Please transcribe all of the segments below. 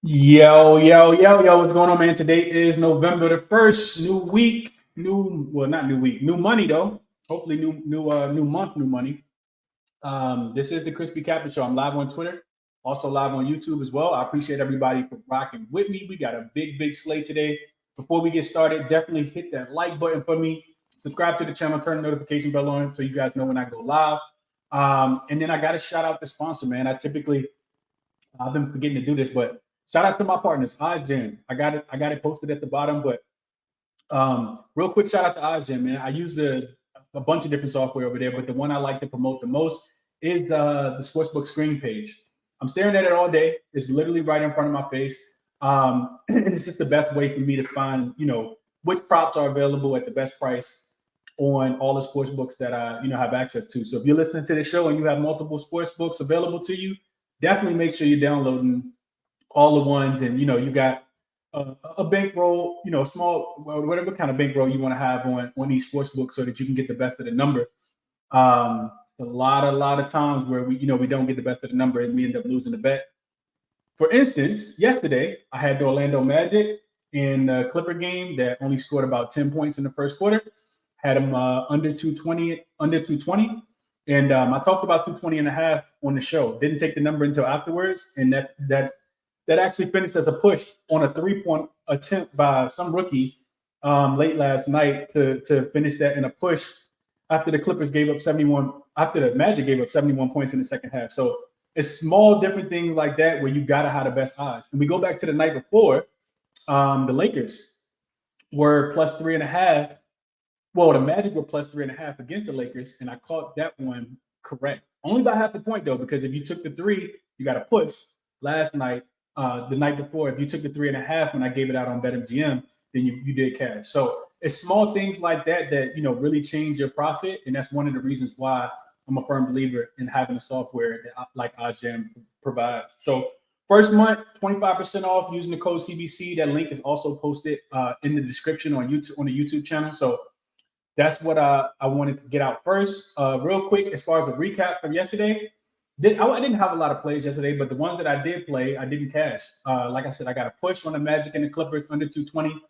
Yo, what's going on, man? Today is November the 1st, new week, not new week, new money though. Hopefully new month, new money. This is the ChrisBeCappinn show. I'm live on Twitter, also live on YouTube as well. I appreciate everybody for rocking with me. We got a big slate today. Before we get started, definitely hit that like button for me. Subscribe to the channel, turn the notification bell on so you guys know when I go live. And then I got to shout out the sponsor, man. I've been forgetting to do this, but shout out to my partners, OzGym. I got it posted at the bottom, but real quick shout out to OzGym, man. I use a bunch of different software over there, but the one I like to promote the most is the sportsbook screen page. I'm staring at it all day. It's literally right in front of my face. It's just the best way for me to find, which props are available at the best price on all the sports books that I, have access to. So if you're listening to the show and you have multiple sports books available to you, definitely make sure you're downloading all the ones, and you got a bankroll, small, whatever kind of bankroll you want to have on each sports book, so that you can get the best of the number. A lot of times where we don't get the best of the number and we end up losing the bet. For instance, yesterday I had the Orlando Magic in the Clipper game that only scored about 10 points in the first quarter. Had them under 220. And I talked about 220 and a half on the show. Didn't take the number until afterwards. And that actually finished as a push on a 3-point attempt by some rookie late last night to finish that in a push after the Clippers gave up 71, after the Magic gave up 71 points in the second half. So it's small, different things like that where you got to have the best odds. And we go back to the night before, the Lakers were plus 3.5. Well, the Magic were plus 3.5 against the Lakers, and I caught that one correct. Only by half a point, though, because if you took the 3, you got a push. Last night, the night before, if you took the 3.5 when I gave it out on BetMGM, then you did cash. So it's small things like that really change your profit, and that's one of the reasons why I'm a firm believer in having a software that like OzGym provides. So first month, 25% off using the code CBC. That link is also posted in the description on YouTube, on the YouTube channel. So that's what I wanted to get out first. Real quick, as far as the recap from yesterday, I didn't have a lot of plays yesterday, but the ones that I did play, I didn't cash. Like I said, I got a push on the Magic and the Clippers under 220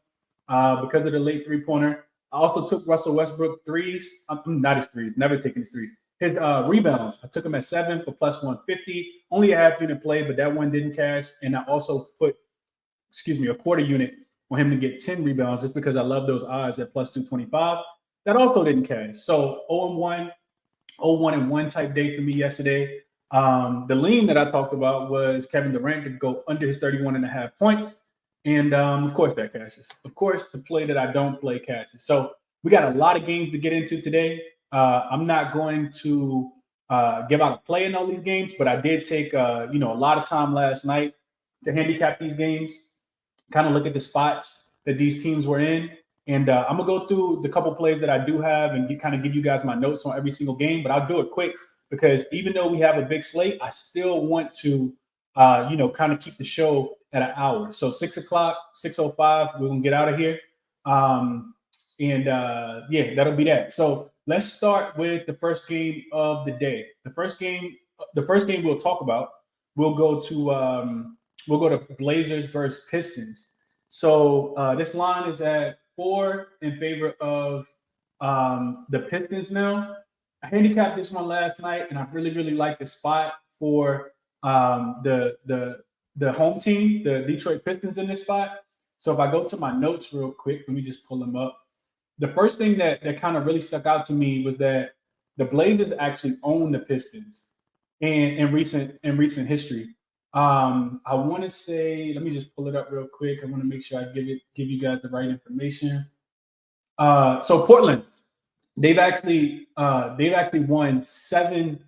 because of the late three-pointer. I also took Russell Westbrook threes. Not his threes, never taking his threes. His rebounds, I took him at 7 for plus 150. Only a half unit play, but that one didn't cash. And I also put, a quarter unit on him to get 10 rebounds just because I love those odds at plus 225. That also didn't cash. So 0-1, 0-1-1 type day for me yesterday. The lean that I talked about was Kevin Durant to go under his 31.5 points. And of course that cashes. Of course, the play that I don't play cashes. So we got a lot of games to get into today. I'm not going to give out a play in all these games, but I did take a lot of time last night to handicap these games, kind of look at the spots that these teams were in. And I'm going to go through the couple plays that I do have and kind of give you guys my notes on every single game. But I'll do it quick because even though we have a big slate, I still want to, kind of keep the show at an hour. So 6 o'clock, 6:05, we're going to get out of here. That'll be that. So let's start with the first game of the day. The first game we'll talk about, we'll go to Blazers versus Pistons. So this line is at 4 in favor of the Pistons now. I handicapped this one last night, and I really like the spot for the home team, the Detroit Pistons, in this spot. So if I go to my notes real quick, let me just pull them up. The first thing that kind of really stuck out to me was that the Blazers actually own the Pistons in recent history. I want to say, let me just pull it up real quick. I want to make sure I give you guys the right information. So Portland, they've actually won 7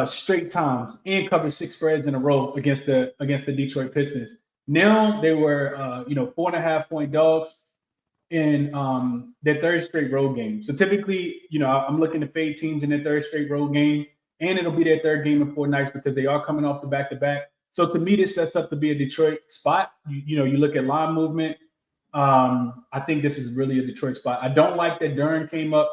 straight times and covered 6 spreads in a row against the Detroit Pistons. Now they were 4.5-point dogs in their third straight road game. So typically, I'm looking to fade teams in their third straight road game. And it'll be their third game in 4 nights because they are coming off the back-to-back. So to me, this sets up to be a Detroit spot. You look at line movement. I think this is really a Detroit spot. I don't like that Duren came up,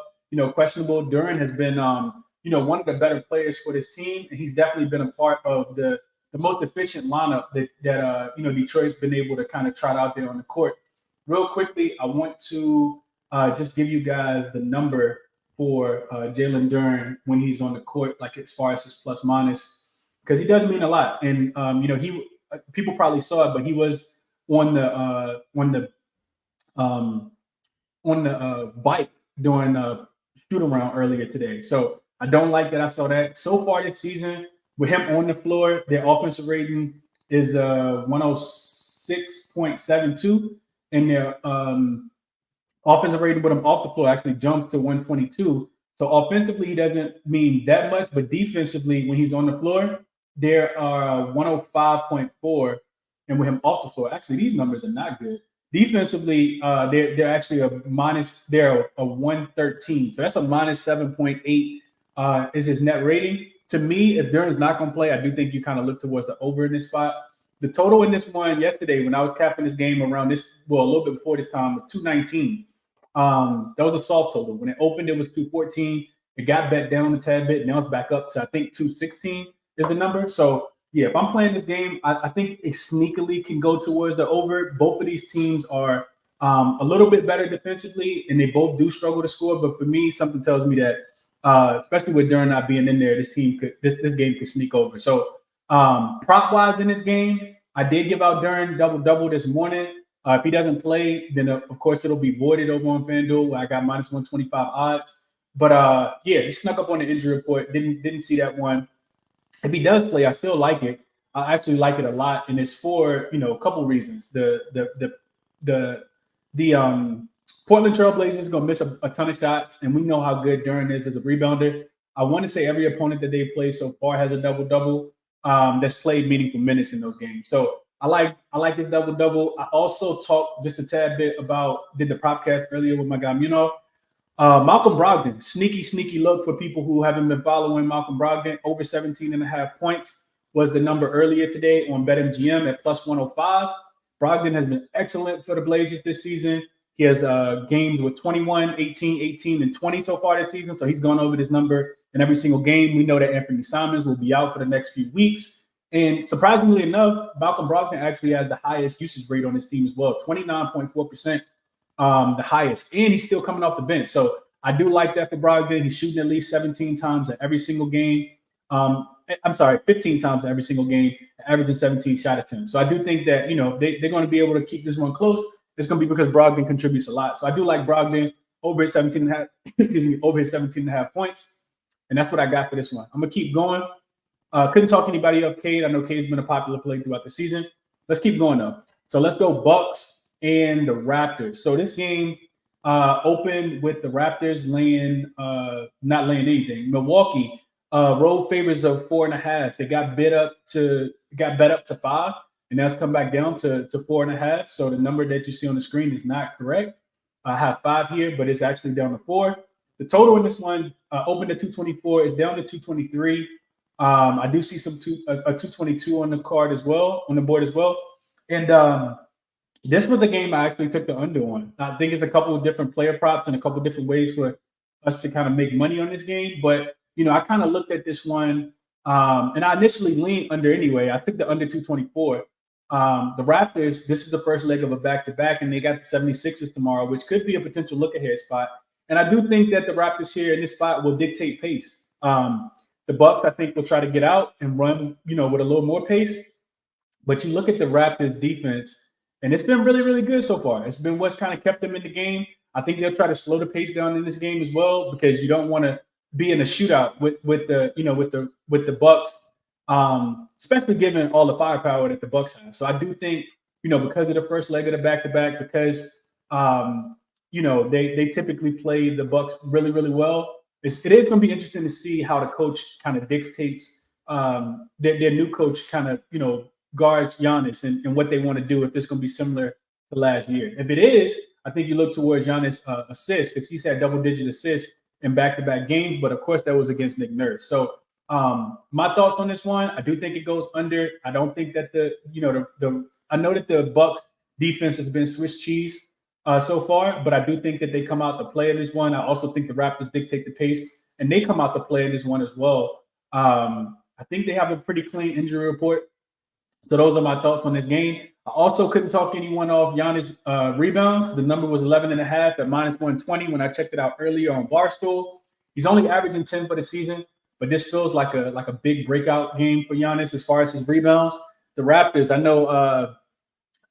questionable. Duren has been, one of the better players for this team. And he's definitely been a part of the most efficient lineup that Detroit's been able to kind of trot out there on the court. Real quickly, I want to just give you guys the number for Jalen Duren when he's on the court, like as far as his plus minus, because he does mean a lot. And people probably saw it, but he was on the bike during a shoot around earlier today. So I don't like that I saw that. So far this season, with him on the floor, their offensive rating is 106.72, and their offensive rating with him off the floor actually jumps to 122. So offensively, he doesn't mean that much, but defensively, when he's on the floor, there are 105.4, and with him off the floor, actually these numbers are not good. Defensively, they're actually a 113, so that's a minus 7.8 is his net rating. To me, if Duren's not going to play, I do think you kind of look towards the over in this spot. The total in this one yesterday, when I was capping this game around this, well, a little bit before this time, was 219. That was a soft total. When it opened, it was 214. It got bet down a tad bit. Now it's back up to, I think, 216 is the number. So, yeah, if I'm playing this game, I think it sneakily can go towards the over. Both of these teams are a little bit better defensively, and they both do struggle to score. But for me, something tells me that, especially with Duren not being in there, this game could sneak over. So prop-wise in this game, I did give out Duren double-double this morning. If he doesn't play, then, of course, it'll be voided over on FanDuel, where I got minus 125 odds. But, yeah, he snuck up on the injury report. Didn't see that one. If he does play, I still like it. I actually like it a lot, and it's for a couple reasons. The Portland Trailblazers gonna miss a ton of shots, and we know how good Duren is as a rebounder. I want to say every opponent that they've played so far has a double-double that's played meaningful minutes in those games. So I like this double-double. I also talked just a tad bit did the propcast earlier with my guy Muno. Malcolm Brogdon, sneaky look for people who haven't been following Malcolm Brogdon. Over 17.5 points was the number earlier today on BetMGM at plus 105. Brogdon has been excellent for the Blazers this season. He has games with 21, 18, 18, and 20 so far this season. So he's gone over this number in every single game. We know that Anthony Simons will be out for the next few weeks. And surprisingly enough, Malcolm Brogdon actually has the highest usage rate on his team as well, 29.4%, the highest. And he's still coming off the bench. So I do like that for Brogdon. He's shooting at least 17 times in every single game. 15 times in every single game, averaging 17 shot attempts. So I do think that, they're going to be able to keep this one close. It's going to be because Brogdon contributes a lot. So I do like Brogdon over his 17.5 points. And that's what I got for this one. I'm going to keep going. Couldn't talk anybody up Cade. I know Cade's been a popular play throughout the season. Let's keep going, though. So let's go Bucks and the Raptors. So this game opened with the Raptors not laying anything. Milwaukee road favors of 4.5. They got bet up to 5, and that's come back down to 4.5. So the number that you see on the screen is not correct. I have 5 here, but it's actually down to 4. The total in this one opened at 224. It's down to 223. I do see a 222 on the board as well. And this was the game I actually took the under on. I think it's a couple of different player props and a couple of different ways for us to kind of make money on this game. But, I kind of looked at this one and I initially leaned under anyway. I took the under 224. The Raptors, this is the first leg of a back-to-back, and they got the 76ers tomorrow, which could be a potential look-ahead spot. And I do think that the Raptors here in this spot will dictate pace. The Bucks, I think, will try to get out and run, with a little more pace. But you look at the Raptors defense, and it's been really, really good so far. It's been what's kind of kept them in the game. I think they'll try to slow the pace down in this game as well, because you don't want to be in a shootout with the Bucks, especially given all the firepower that the Bucks have. So I do think, because of the first leg of the back-to-back, because they typically play the Bucks really, really well. It is going to be interesting to see how the coach kind of dictates their new coach kind of, guards Giannis and what they want to do, if it's going to be similar to last year. If it is, I think you look towards Giannis' assists, because he's had double-digit assists in back-to-back games, but of course that was against Nick Nurse. So my thoughts on this one, I do think it goes under. I don't think that I know that the Bucks defense has been Swiss cheese so far, but I do think that they come out to play in this one. I also think the Raptors dictate the pace, and they come out to play in this one as well. I think they have a pretty clean injury report. So those are my thoughts on this game. I also couldn't talk anyone off Giannis rebounds. The number was 11.5 at minus 120 when I checked it out earlier on Barstool. He's only averaging 10 for the season, but this feels like a big breakout game for Giannis as far as his rebounds. The Raptors, I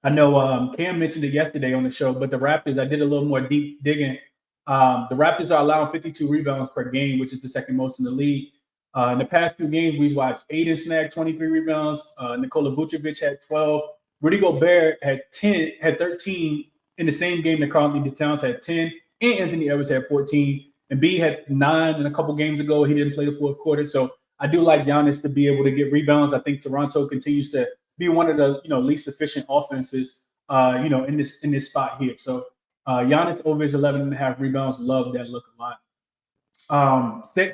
know Cam mentioned it yesterday on the show, but the Raptors, I did a little more deep digging. The Raptors are allowing 52 rebounds per game, which is the second most in the league. In the past few games, we've watched Aiden snagged 23 rebounds. Nikola Vucevic had 12. Rudy Gobert had 13 in the same game that Karl Anthony Towns had 10, and Anthony Edwards had 14. And B had 9 in a couple games ago. He didn't play the fourth quarter. So I do like Giannis to be able to get rebounds. I think Toronto continues to be one of the least efficient offenses in this spot here. So Giannis over his 11.5 rebounds. Love that look a lot.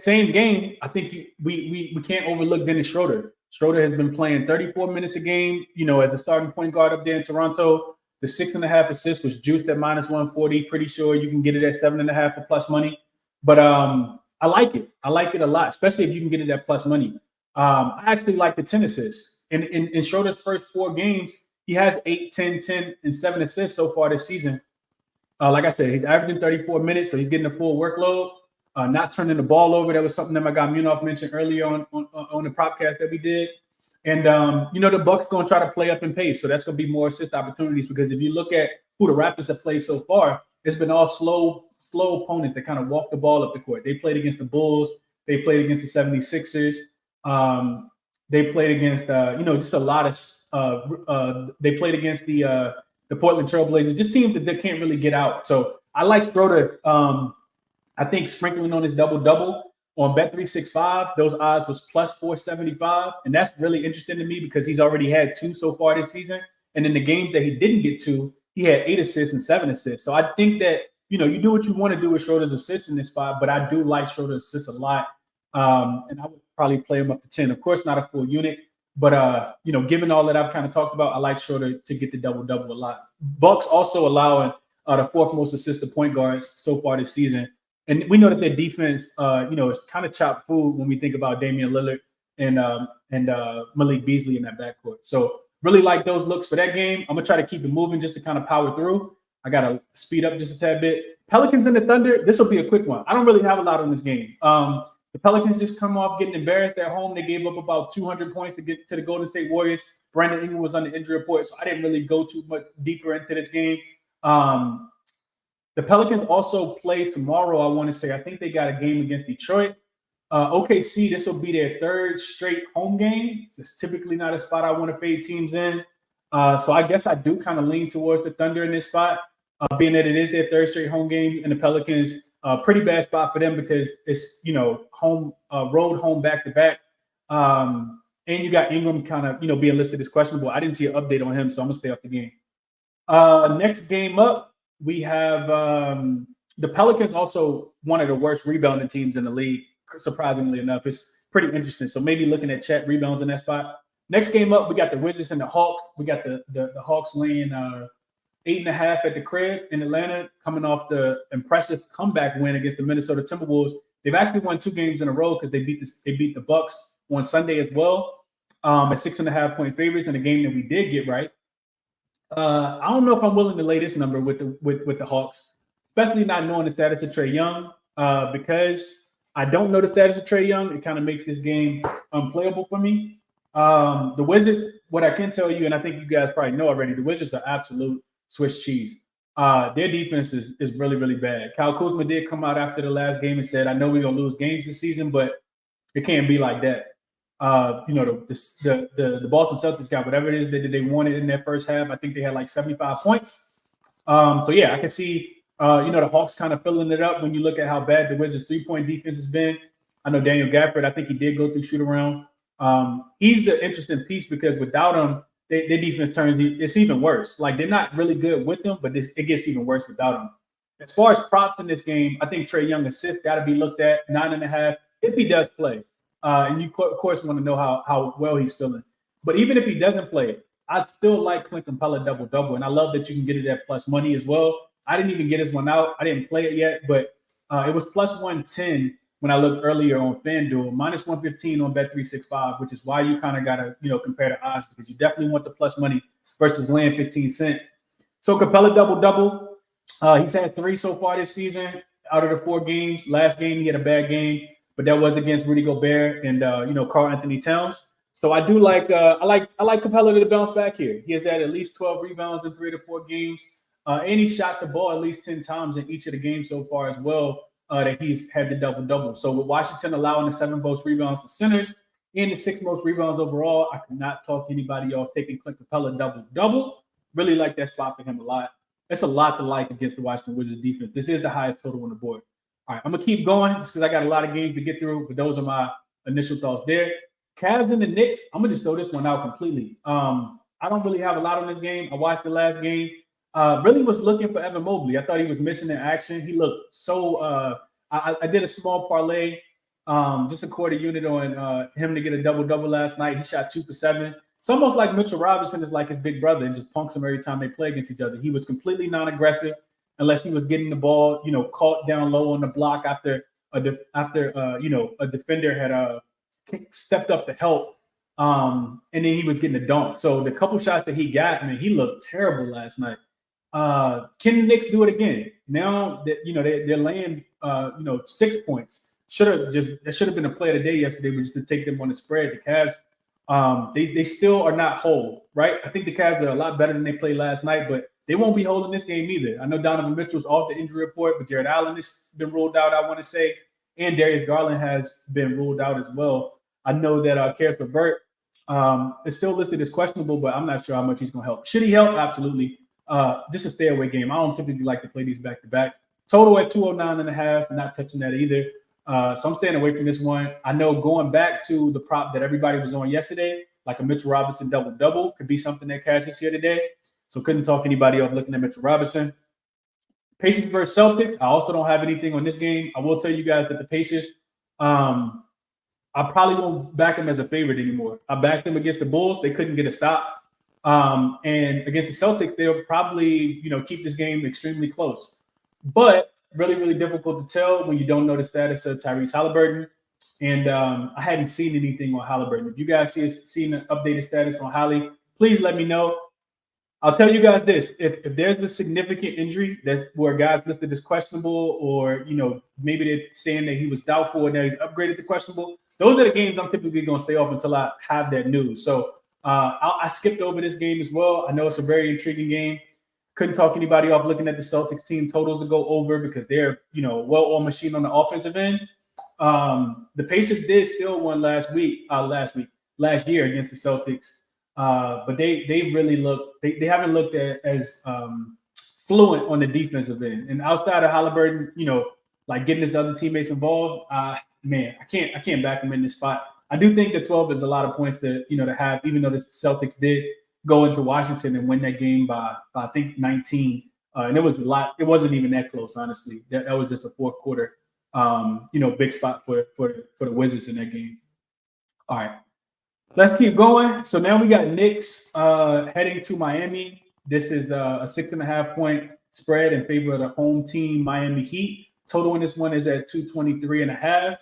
Same game, I think we can't overlook Dennis Schroeder. Schroeder has been playing 34 minutes a game, as a starting point guard up there in Toronto. The 6.5 assists was juiced at minus 140. Pretty sure you can get it at 7.5 for plus money. But I like it. I like it a lot, especially if you can get it at plus money. I actually like the 10 assists. In Schroeder's first 4 games, he has 8, 10, 10, and 7 assists so far this season. Like I said, he's averaging 34 minutes, so he's getting a full workload. Not turning the ball over. That was something that my guy Munoz mentioned earlier on the propcast that we did. And, the Bucks going to try to play up in pace. So that's going to be more assist opportunities because if you look at who the Raptors have played so far, it's been all slow opponents that kind of walk the ball up the court. They played against the Bulls. They played against the 76ers. They played against, just a lot of they played against the Portland Trailblazers, just teams that can't really get out. So I like Schroeder. I think sprinkling on his double-double on Bet365, those odds was plus 475. And that's really interesting to me because he's already had 2 so far this season. And in the games that he didn't get 2, he had 8 assists and 7 assists. So I think that, you do what you want to do with Schroeder's assists in this spot, but I do like Schroeder's assists a lot. And I would probably play him up to 10. Of course, not a full unit, but, given all that I've kind of talked about, I like Schroeder to get the double-double a lot. Bucks also allowing the 4th most assists to point guards so far this season. And we know that their defense, is kind of chopped food when we think about Damian Lillard and Malik Beasley in that backcourt. So really like those looks for that game. I'm going to try to keep it moving just to kind of power through. I got to speed up just a tad bit. Pelicans and the Thunder, this will be a quick one. I don't really have a lot on this game. The Pelicans just come off getting embarrassed at home. They gave up about 200 points to get to the Golden State Warriors. Brandon Ingram was on the injury report, so I didn't really go too much deeper into this game. The Pelicans also play tomorrow, I want to say. I think they got a game against Detroit. OKC, this will be their 3rd straight home game. It's typically not a spot I want to fade teams in. So I guess I do kind of lean towards the Thunder in this spot, being that it is their 3rd straight home game. And the Pelicans, pretty bad spot for them because it's, home, road home back-to-back. And you got Ingram kind of, being listed as questionable. I didn't see an update on him, so I'm going to stay off the game. Next game up, we have the Pelicans, also one of the worst rebounding teams in the league, surprisingly enough. It's pretty interesting. So maybe looking at chat rebounds in that spot. Next game up, we got the Wizards and the Hawks. We got the Hawks laying 8.5 at the crib in Atlanta, coming off the impressive comeback win against the Minnesota Timberwolves. They've actually won 2 games in a row because they beat the Bucks on Sunday as well, at 6.5 favorites in a game that we did get right. I don't know if I'm willing to lay this number with the Hawks, especially not knowing the status of Trae Young, because I don't know the status of Trae Young. It kind of makes this game unplayable for me. The Wizards, what I can tell you, and I think you guys probably know already, the Wizards are absolute Swiss cheese. Their defense is really, really bad. Kyle Kuzma did come out after the last game and said, I know we're going to lose games this season, but it can't be like that. The Boston Celtics got whatever it is that they wanted in their first half. I think they had like 75 points. So yeah, I can see, the Hawks kind of filling it up when you look at how bad the Wizards' 3-point defense has been. I know Daniel Gafford, I think he did go through shoot around. He's the interesting piece because without him, their defense it's even worse. Like they're not really good with them, but it gets even worse without him. As far as props in this game, I think Trae Young assist got to be looked at 9.5 if he does play. And you, of course, want to know how well he's feeling. But even if he doesn't play, I still like Clint Capella double-double. And I love that you can get it at plus money as well. I didn't even get his one out. I didn't play it yet, but it was plus 110 when I looked earlier on FanDuel, minus 115 on Bet365, which is why you kind of got to, compare the odds, because you definitely want the plus money versus laying 15 cents. So Capella double-double. He's had 3 so far this season out of the 4 games. Last game, he had a bad game, but that was against Rudy Gobert and, Karl Anthony Towns. So I do like I like Capella to bounce back here. He has had at least 12 rebounds in 3 to 4 games. And he shot the ball at least 10 times in each of the games so far as well, that he's had the double-double. So with Washington allowing the 7 most rebounds to centers and the 6 most rebounds overall, I could not talk anybody off taking Clint Capella double-double. Really like that spot for him a lot. That's a lot to like against the Washington Wizards defense. This is the highest total on the board. All right, I'm going to keep going just because I got a lot of games to get through, but those are my initial thoughts there. Cavs and the Knicks, I'm going to just throw this one out completely. I don't really have a lot on this game. I watched the last game. Really was looking for Evan Mobley. I thought he was missing in action. He looked so I did a small parlay, just a quarter unit on him to get a double-double last night. He shot 2 for 7. It's almost like Mitchell Robinson is like his big brother and just punks him every time they play against each other. He was completely non-aggressive unless he was getting the ball, caught down low on the block after a defender had stepped up to help. And then he was getting a dunk. So the couple shots that he got, man, he looked terrible last night. Can the Knicks do it again? Now that they're laying 6 points. That should have been a play of the day yesterday, was just to take them on the spread. The Cavs, they still are not whole, right? I think the Cavs are a lot better than they played last night, but they won't be whole in this game either. I know Donovan Mitchell's off the injury report, but Jared Allen has been ruled out, I want to say, and Darius Garland has been ruled out as well. I know that Karis LeVert is still listed as questionable, but I'm not sure how much he's going to help. Should he help? Absolutely. Just a stay away game. I don't typically like to play these back to back. Total at 209.5. Not touching that either. So I'm staying away from this one. I know going back to the prop that everybody was on yesterday, like a Mitchell Robinson double-double, could be something that cashes here today. So couldn't talk anybody off looking at Mitchell Robinson. Pacers versus Celtics. I also don't have anything on this game. I will tell you guys that the Pacers, I probably won't back them as a favorite anymore. I backed them against the Bulls. They couldn't get a stop. And against the Celtics, they'll probably, keep this game extremely close. But really, really difficult to tell when you don't know the status of Tyrese Halliburton. And I hadn't seen anything on Halliburton. If you guys seen an updated status on Hallie, please let me know. I'll tell you guys this: if there's a significant injury where guys listed as questionable, or maybe they're saying that he was doubtful and now he's upgraded to questionable, those are the games I'm typically going to stay off until I have that news. So I skipped over this game as well. I know it's a very intriguing game. Couldn't talk anybody off looking at the Celtics team totals to go over because they're well-oiled machine on the offensive end. The Pacers did still win last year against the Celtics. But they really they haven't looked as fluent on the defensive end. And outside of Halliburton, like getting his other teammates involved, man, I can't back him in this spot. I do think that 12 is a lot of points to have, even though the Celtics did go into Washington and win that game by I think 19. And it was a lot. It wasn't even that close, honestly. That was just a fourth quarter, big spot for the Wizards in that game. All right. Let's keep going. So now we got Knicks heading to Miami. This is a 6.5 point spread in favor of the home team, Miami Heat. Total in this one is at 223.5.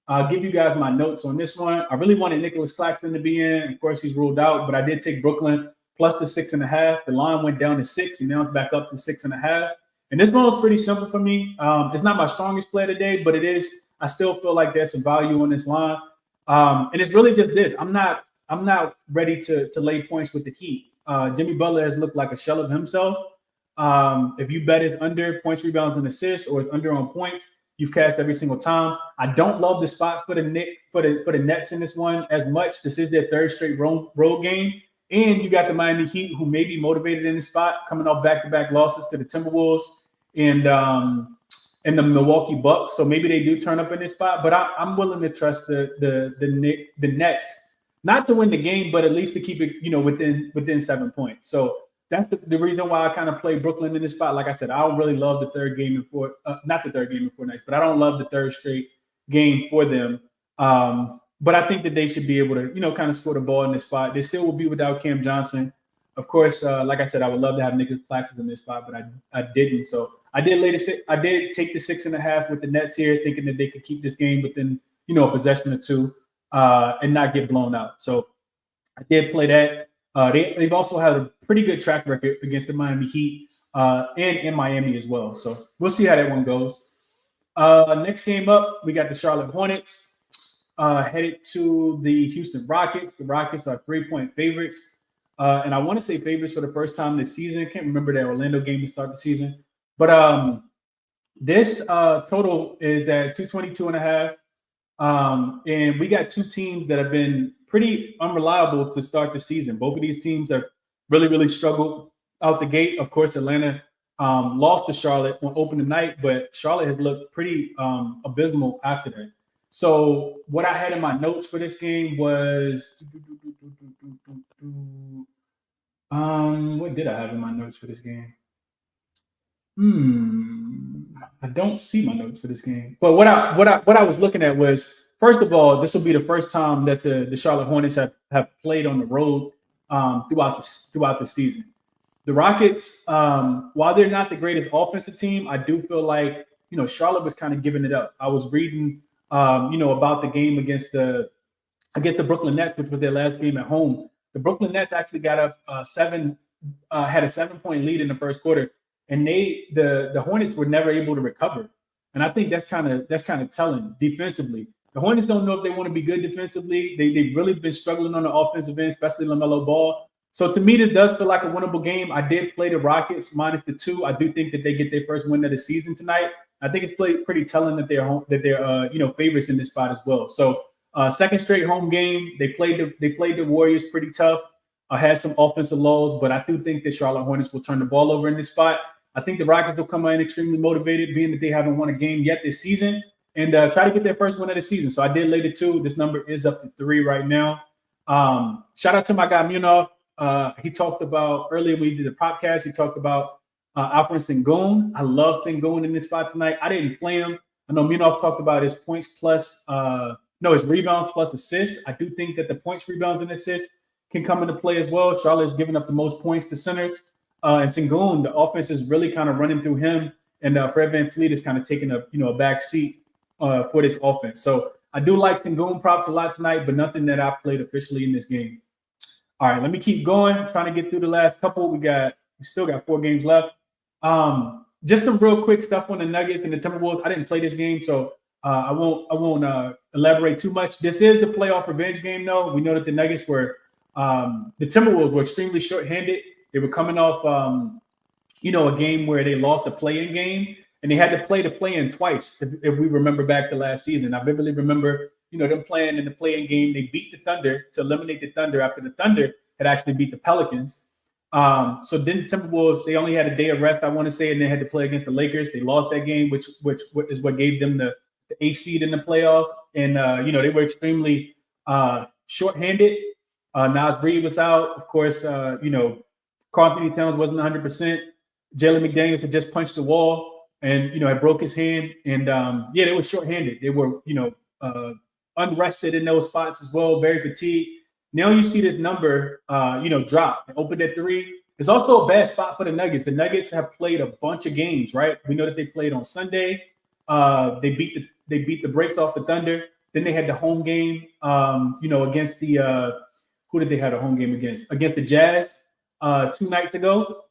I'll give you guys my notes on this one. I really wanted Nicholas Claxton to be in. Of course, he's ruled out, but I did take Brooklyn plus the 6.5. The line went down to 6, and now it's back up to 6.5. And this one was pretty simple for me. It's not my strongest play today, but it is. I still feel like there's some value on this line. And it's really just this. I'm not ready to lay points with the Heat. Jimmy Butler has looked like a shell of himself. If you bet his under points, rebounds, and assists, or it's under on points, you've cashed every single time. I don't love the spot for the Nets in this one as much. This is their third straight road game. And you got the Miami Heat, who may be motivated in this spot, coming off back-to-back losses to the Timberwolves and the Milwaukee Bucks. So maybe they do turn up in this spot. But I'm willing to trust the Nets, not to win the game, but at least to keep it within 7 points. So that's the reason why I kind of play Brooklyn in this spot. Like I said, I don't really love the third game not the third game in 4 nights, but I don't love the third straight game for them. But I think that they should be able to, kind of score the ball in this spot. They still will be without Cam Johnson. Of course, like I said, I would love to have Nicholas Claxton in this spot, but I didn't. So I did take the 6.5 with the Nets here, thinking that they could keep this game within, a possession or two, and not get blown out. So I did play that. They've also had a pretty good track record against the Miami Heat and in Miami as well. So we'll see how that one goes. Next game up, we got the Charlotte Hornets headed to the Houston Rockets. The Rockets are 3-point favorites. And I want to say favorites for the first time this season. I can't remember that Orlando game to start the season. But this total is at 222.5. And we got two teams that have been pretty unreliable to start the season. Both of these teams have really, really struggled out the gate. Of course, Atlanta lost to Charlotte on opening night, but Charlotte has looked pretty abysmal after that. So what I had in my notes for this game was what did I have in my notes for this game? I don't see my notes for this game. But what I was looking at was, first of all, this will be the first time that the Charlotte Hornets have played on the road throughout the season. The Rockets, while they're not the greatest offensive team, I do feel like Charlotte was kind of giving it up. I was reading about the game against the Brooklyn Nets, which was their last game at home. The Brooklyn Nets actually got up had a 7-point lead in the first quarter, and the Hornets were never able to recover. And I think that's kind of telling defensively. The Hornets don't know if they want to be good defensively. They've really been struggling on the offensive end, especially LaMelo Ball. So to me, this does feel like a winnable game. I did play the Rockets minus the 2. I do think that they get their first win of the season tonight. I think it's pretty telling that they're favorites in this spot as well. So second straight home game. They played the Warriors pretty tough. Had some offensive lows, but I do think the Charlotte Hornets will turn the ball over in this spot. I think the Rockets will come in extremely motivated, being that they haven't won a game yet this season, and try to get their first win of the season. So I did lay the 2. This number is up to 3 right now. Shout out to my guy Munov. He talked about earlier when we did the podcast. He talked about Alfred Sengun. I love Sengun in this spot tonight. I didn't play him. I know Munov talked about his points plus his rebounds plus assists. I do think that the points, rebounds, and assists can come into play as well. Charlotte's giving up the most points to centers. And Sengun, the offense is really kind of running through him. And Fred VanVleet is kind of taking a back seat for this offense. So I do like Sengun props a lot tonight, but nothing that I played officially in this game. All right, let me keep going. Trying to get through the last couple. We still got 4 games left. Just some real quick stuff on the Nuggets and the Timberwolves. I didn't play this game, so I won't elaborate too much. This is the playoff revenge game, though. We know that the Nuggets the Timberwolves were extremely shorthanded. They were coming off, a game where they lost a play-in game, and they had to play the play-in twice. If we remember back to last season, I vividly remember, them playing in the play-in game. They beat the Thunder to eliminate the Thunder after the Thunder had actually beat the Pelicans. So then Timberwolves, they only had a day of rest, I want to say, and they had to play against the Lakers. They lost that game, which is what gave them the 8th seed in the playoffs. And, they were extremely shorthanded. Nas Reed was out. Of course, Karl Anthony Towns wasn't 100%. Jalen McDaniels had just punched the wall and, had broke his hand. And, they were shorthanded. They were, unrested in those spots as well, very fatigued. Now you see this number, drop and open at 3. It's also a bad spot for the Nuggets. The Nuggets have played a bunch of games, right? We know that they played on Sunday. They beat the brakes off the Thunder. Then they had the home game, against the who did they have a home game against? Against the Jazz 2 nights ago,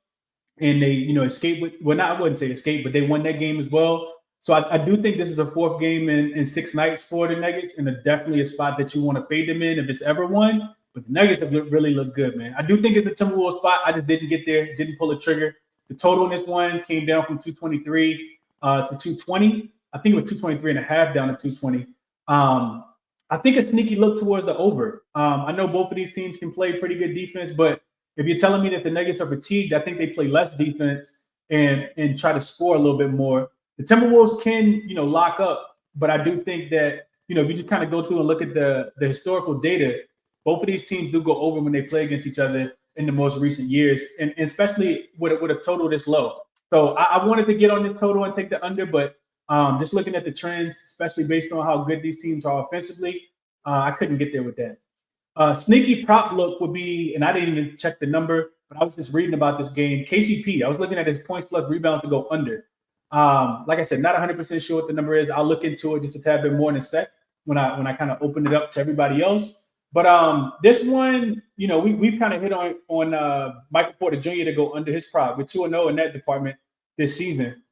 and they escaped with. Well, I wouldn't say escape, but they won that game as well. So I do think this is a 4th game in 6 nights for the Nuggets, and definitely a spot that you want to fade them in if it's ever one. But the Nuggets have really looked good, man. I do think it's a Timberwolves spot. I just didn't get there, didn't pull a trigger. The total in this one came down from 223 to 220. I think it was 223.5 down to 220. I think a sneaky look towards the over. I know both of these teams can play pretty good defense, but if you're telling me that the Nuggets are fatigued, I think they play less defense and try to score a little bit more. The Timberwolves can, lock up, but I do think that, if you just kind of go through and look at the historical data, both of these teams do go over when they play against each other in the most recent years, and especially with a total this low. So I wanted to get on this total and take the under, but just looking at the trends, especially based on how good these teams are offensively, I couldn't get there with that. Sneaky prop look would be, and I didn't even check the number, but I was just reading about this game. KCP, I was looking at his points plus rebounds to go under. Like I said, not 100% sure what the number is. I'll look into it just a tad bit more in a sec when I kind of open it up to everybody else. But this one, we've kind of hit on Michael Porter Jr. to go under his prop. We're 2-0 in that department this season.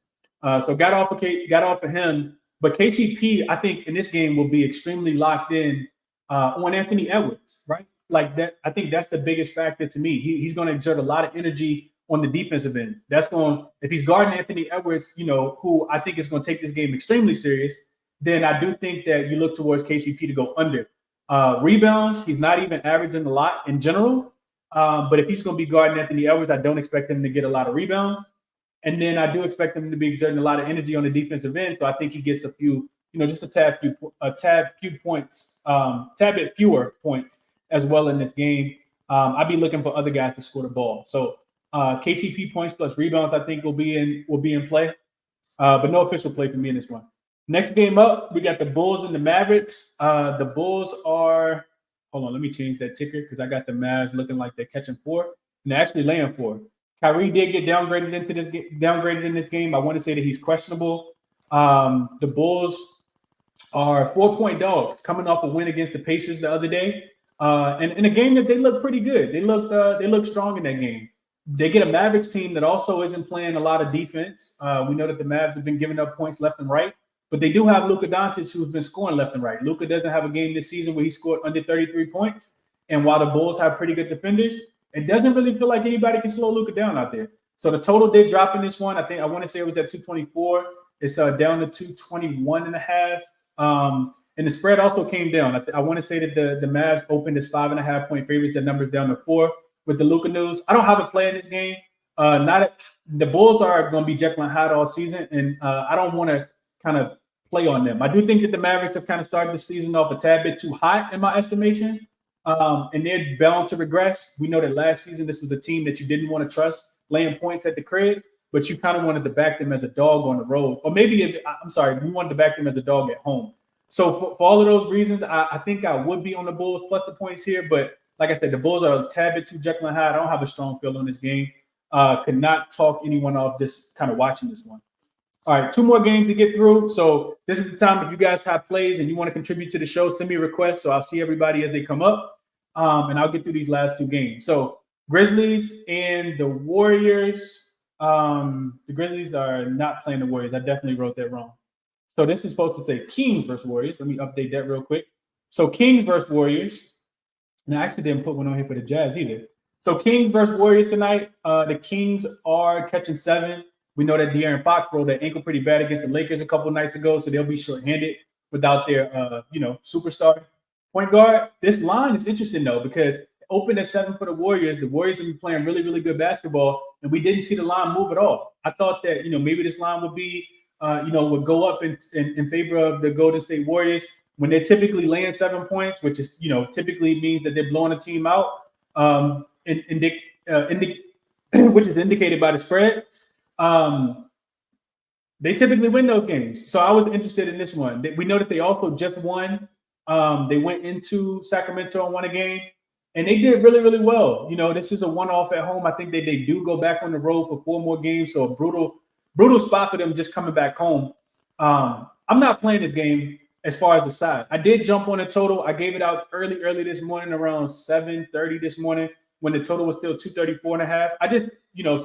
So got off of him. But KCP, I think in this game will be extremely locked in on Anthony Edwards, right? Like that. I think that's the biggest factor to me. He's going to exert a lot of energy on the defensive end. If he's guarding Anthony Edwards, who I think is going to take this game extremely serious, then I do think that you look towards KCP to go under. Rebounds, he's not even averaging a lot in general. But if he's going to be guarding Anthony Edwards, I don't expect him to get a lot of rebounds. And then I do expect him to be exerting a lot of energy on the defensive end. So I think he gets a few, just a tad bit fewer points as well in this game. I'd be looking for other guys to score the ball. So KCP points plus rebounds, I think will be in play. But no official play for me in this one. Next game up, we got the Bulls and the Mavericks. The Bulls are, hold on, let me change that ticker because I got the Mavs looking like they're catching 4 and they're actually laying 4. Kyrie did get downgraded in this game. I want to say that he's questionable. The Bulls are 4-point dogs coming off a win against the Pacers the other day. And in a game that they look pretty good. They look strong in that game. They get a Mavericks team that also isn't playing a lot of defense. We know that the Mavs have been giving up points left and right, but they do have Luka Doncic who's been scoring left and right. Luka doesn't have a game this season where he scored under 33 points. And while the Bulls have pretty good defenders, it doesn't really feel like anybody can slow Luka down out there. So the total did drop in this one. I want to say it was at 224. It's down to 221.5. And the spread also came down. I want to say that the Mavs opened as 5.5-point favorites. The number's down to 4 with the Luka news. I don't have a play in this game. The Bulls are going to be Jekyll and Hyde all season, and I don't want to kind of play on them. I do think that the Mavericks have kind of started the season off a tad bit too hot in my estimation. And they're bound to regress. We know that last season, this was a team that you didn't want to trust laying points at the crib, but you kind of wanted to back them as a dog on the road. Or maybe, we wanted to back them as a dog at home. So for all of those reasons, I think I would be on the Bulls plus the points here. But like I said, the Bulls are a tad bit too Jekyll and Hyde. I don't have a strong feel on this game. Could not talk anyone off just kind of watching this one. All right, 2 more games to get through. So this is the time if you guys have plays and you want to contribute to the show, send me a request. So I'll see everybody as they come up. And I'll get through these last 2 games. So Grizzlies and the Warriors. The Grizzlies are not playing the Warriors. I definitely wrote that wrong. So this is supposed to say Kings versus Warriors. Let me update that real quick. So Kings versus Warriors. And I actually didn't put one on here for the Jazz either. So Kings versus Warriors tonight. The Kings are catching 7. We know that De'Aaron Fox rolled that ankle pretty bad against the Lakers a couple nights ago, so they'll be shorthanded without their superstar point guard. This line is interesting though because it opened at 7 for the Warriors. The Warriors have been playing really, really good basketball, and we didn't see the line move at all. I thought that maybe this line would be would go up in favor of the Golden State Warriors when they're typically laying 7 points, which is typically means that they're blowing a team out, which is indicated by the spread. They typically win those games. So I was interested in this one. We know that they also just won. They went into Sacramento and won a game, and they did really, really well. This is a one-off at home. I think they do go back on the road for 4 more games. So a brutal spot for them just coming back home. I'm not playing this game as far as the side. I did jump on a total. I gave it out early this morning around 7:30 this morning when the total was still 234.5. I just,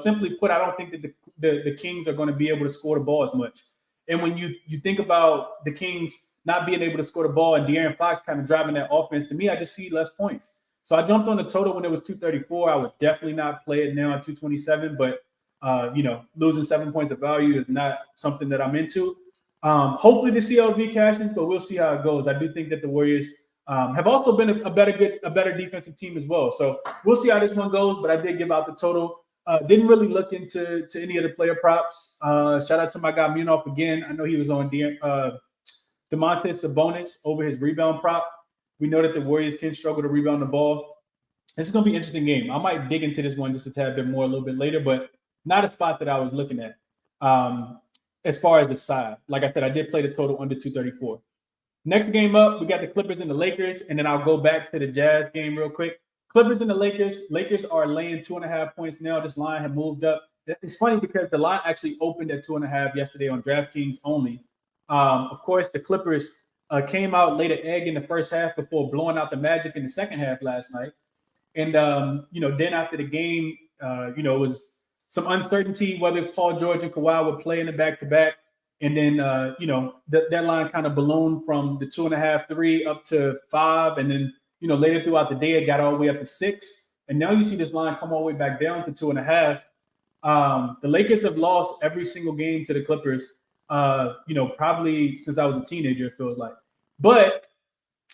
simply put, I don't think that the Kings are going to be able to score the ball as much. And when you think about the Kings not being able to score the ball and De'Aaron Fox kind of driving that offense, to me, I just see less points. So I jumped on the total when it was 234. I would definitely not play it now at 227, but, losing 7 points of value is not something that I'm into. Hopefully the CLV cashes, but we'll see how it goes. I do think that the Warriors have also been a better defensive team as well. So we'll see how this one goes, but I did give out the total. Didn't really look into any of the player props. Shout out to my guy Munoz again. I know he was on Domantas Sabonis over his rebound prop. We know that the Warriors can struggle to rebound the ball. This is going to be an interesting game. I might dig into this one just a tad bit more a little bit later, but not a spot that I was looking at. As far as the side, like I said, I did play the total under 234. Next game up, we got the Clippers and the Lakers, and then I'll go back to the Jazz game real quick. Clippers and the Lakers. Lakers are laying 2.5 points now. This line had moved up it's funny because the line actually opened at 2.5 yesterday on DraftKings only. Of course, the Clippers came out laid an egg in the first half before blowing out the Magic in the second half last night. And then after the game, it was some uncertainty whether Paul George and Kawhi would play in the back-to-back. And then, that line kind of ballooned from the 2.5, 3 up to 5. And then, later throughout the day, it got all the way up to 6. And now you see this line come all the way back down to 2.5. The Lakers have lost every single game to the Clippers, probably since I was a teenager, it feels like. But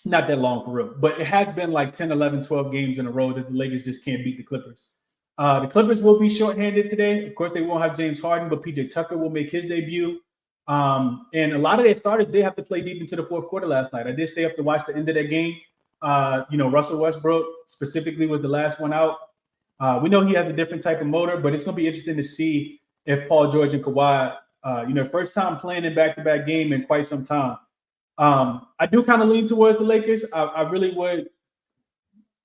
not that long for real. But it has been like 10, 11, 12 games in a row that the Lakers just can't beat the Clippers. The Clippers will be shorthanded today. Of course, they won't have James Harden, but PJ Tucker will make his debut. And a lot of their starters, they have to play deep into the fourth quarter last night. I did stay up to watch the end of that game. Russell Westbrook specifically was the last one out. We know he has a different type of motor, but it's going to be interesting to see if Paul George and Kawhi, first time playing in back-to-back game in quite some time. I do kind of lean towards the Lakers. I really would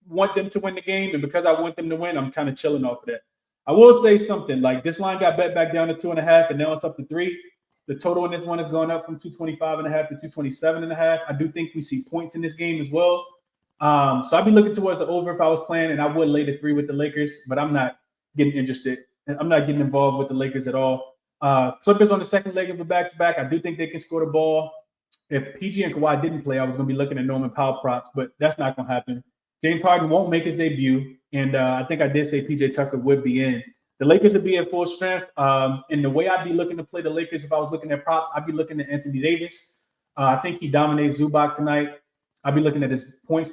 want them to win the game, and because I want them to win, I'm kind of chilling off of that. I will say something like this line got bet back down to 2.5, and now it's up to 3. The total in this one is going up from 225.5 to 227.5. I do think we see points in this game as well. So I'd be looking towards the over if I was playing, and I would lay the 3 with the Lakers, but I'm not getting interested. I'm not getting involved with the Lakers at all. Clippers on the second leg of a back-to-back. I do think they can score the ball. If PG and Kawhi didn't play, I was going to be looking at Norman Powell props, but that's not going to happen. James Harden won't make his debut, and I think I did say PJ Tucker would be in. The Lakers would be at full strength, and the way I'd be looking to play the Lakers if I was looking at props, I'd be looking at Anthony Davis. I think he dominates Zubac tonight. I'd be looking at his his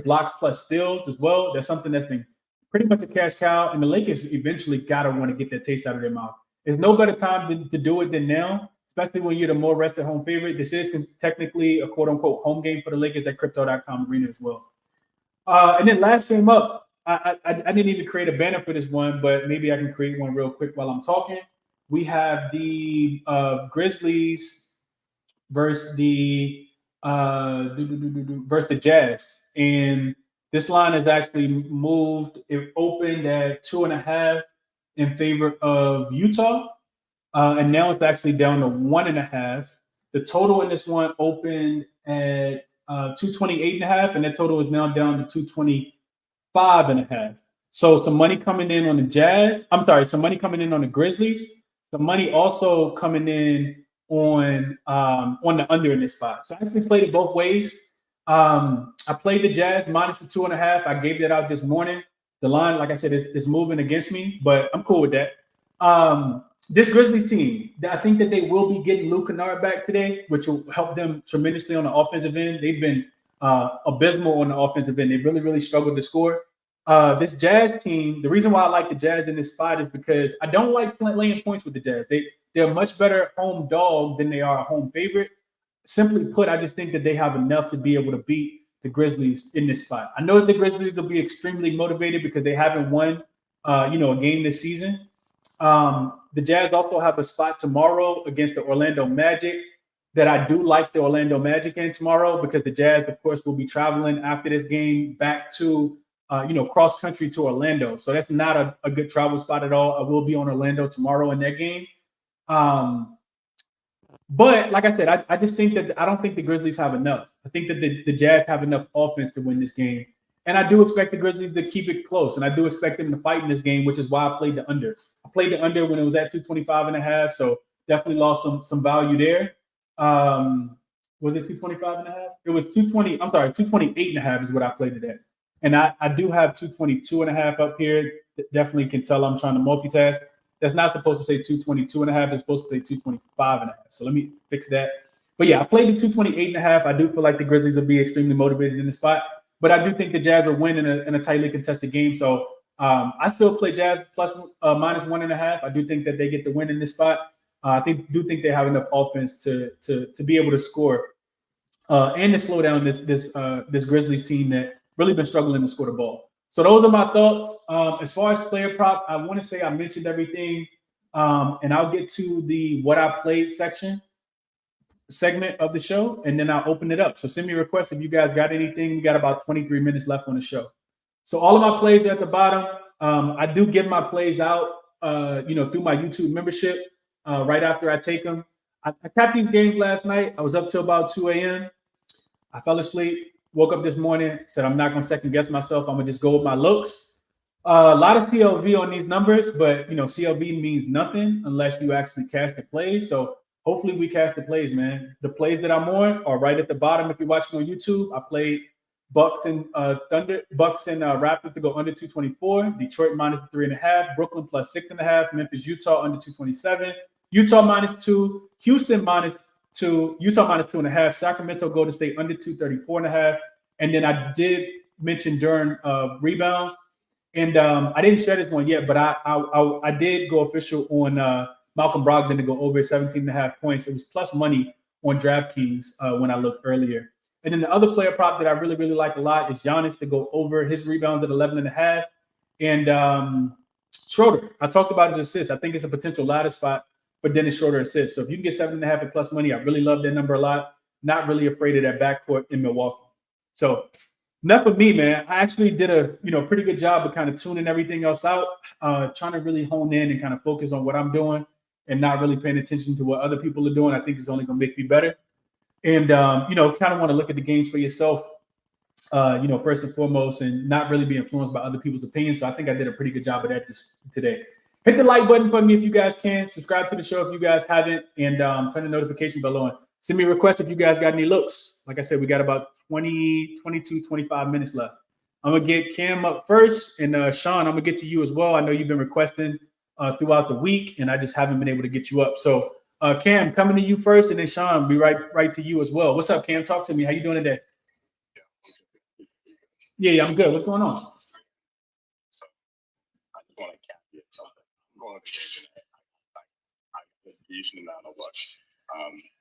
blocks plus steals as well. That's something that's been pretty much a cash cow, and the Lakers eventually got to want to get that taste out of their mouth. There's no better time to do it than now, especially when you're the more rested home favorite. This is technically a quote-unquote home game for the Lakers at Crypto.com Arena as well. And then last game up, I didn't even create a banner for this one, but maybe I can create one real quick while I'm talking. We have the Grizzlies versus the Jazz, and this line is actually moved. It opened at 2.5 in favor of Utah, and now it's actually down to 1.5. The total in this one opened at 228.5, and that total is now down to 225.5. So some money coming in on the Jazz. I'm sorry, some money coming in on the Grizzlies. Some money also coming in on the under in this spot. So I actually played it both ways. I played the Jazz minus the 2.5. I gave that out this morning. The line, like I said, is moving against me, but I'm cool with that. This Grizzlies team, I think that they will be getting Luke Kennard back today, which will help them tremendously on the offensive end. They've been abysmal on the offensive end. They really, really struggled to score. This Jazz team, the reason why I like the Jazz in this spot is because I don't like laying points with the Jazz. They're a much better home dog than they are a home favorite. Simply put, I just think that they have enough to be able to beat the Grizzlies in this spot. I know that the Grizzlies will be extremely motivated because they haven't won, a game this season. The Jazz also have a spot tomorrow against the Orlando Magic that I do like the Orlando Magic in tomorrow because the Jazz, of course, will be traveling after this game back to, cross country to Orlando. So that's not a good travel spot at all. I will be on Orlando tomorrow in that game. But like I said, I just think that I don't think the Grizzlies have enough. I think that the Jazz have enough offense to win this game. And I do expect the Grizzlies to keep it close. And I do expect them to fight in this game, which is why I played the under. I played the under when it was at 225.5. So definitely lost some value there. Was it 225.5? It was 220. I'm sorry, 228.5 is what I played it at. And I do have 222.5 up here. Definitely can tell I'm trying to multitask. That's not supposed to say 222.5. It's supposed to say 225.5. So let me fix that. But yeah, I played the 228.5. I do feel like the Grizzlies will be extremely motivated in the spot. But I do think the Jazz will win in a tightly contested game. So I still play Jazz plus minus 1.5. I do think that they get the win in this spot. I do think they have enough offense to be able to score and to slow down this Grizzlies team that really been struggling to score the ball. So those are my thoughts. As far as player prop, I want to say I mentioned everything, and I'll get to the what I played segment of the show, and then I'll open it up. So send me a request if you guys got anything. We got about 23 minutes left on the show. So all of my plays are at the bottom. I do give my plays out through my YouTube membership right after I take them. I tapped these games last night. I was up till about 2 a.m. I fell asleep, woke up this morning, said I'm not going to second guess myself. I'm going to just go with my looks. A lot of CLV on these numbers, but CLV means nothing unless you actually cash the plays. So hopefully we cash the plays, man. The plays that I'm on are right at the bottom. If you're watching on YouTube, I played Bucks and Raptors to go under 224. Detroit minus 3.5. Brooklyn plus 6.5. Memphis, Utah under 227. Utah minus 2. Houston minus 2. Utah minus 2.5. Sacramento, Golden State under 234.5. And then I did mention during rebounds. And I didn't share this one yet, but I did go official on Malcolm Brogdon to go over 17.5 points. It was plus money on DraftKings when I looked earlier. And then the other player prop that I really, really like a lot is Giannis to go over his rebounds at 11.5. And Schroeder, I talked about his assists. I think it's a potential ladder spot for Dennis Schroeder assists. So if you can get 7.5 at plus money, I really love that number a lot. Not really afraid of that backcourt in Milwaukee. So enough of me, man. I actually did a pretty good job of kind of tuning everything else out, trying to really hone in and kind of focus on what I'm doing and not really paying attention to what other people are doing. I think it's only going to make me better. And, kind of want to look at the games for yourself, first and foremost, and not really be influenced by other people's opinions. So I think I did a pretty good job of that today. Hit the like button for me if you guys can. Subscribe to the show if you guys haven't. And turn the notification bell on. Send me a request if you guys got any looks. Like I said, we got about 20, 22, 25 minutes left. I'm going to get Cam up first. And Sean, I'm going to get to you as well. I know you've been requesting throughout the week, and I just haven't been able to get you up. So, Cam, coming to you first, and then Sean, be right to you as well. What's up, Cam? Talk to me. How you doing today? Yeah, I'm good. What's going on? So, I just want to cap you something. I'm going to change it. I have a decent amount of luck.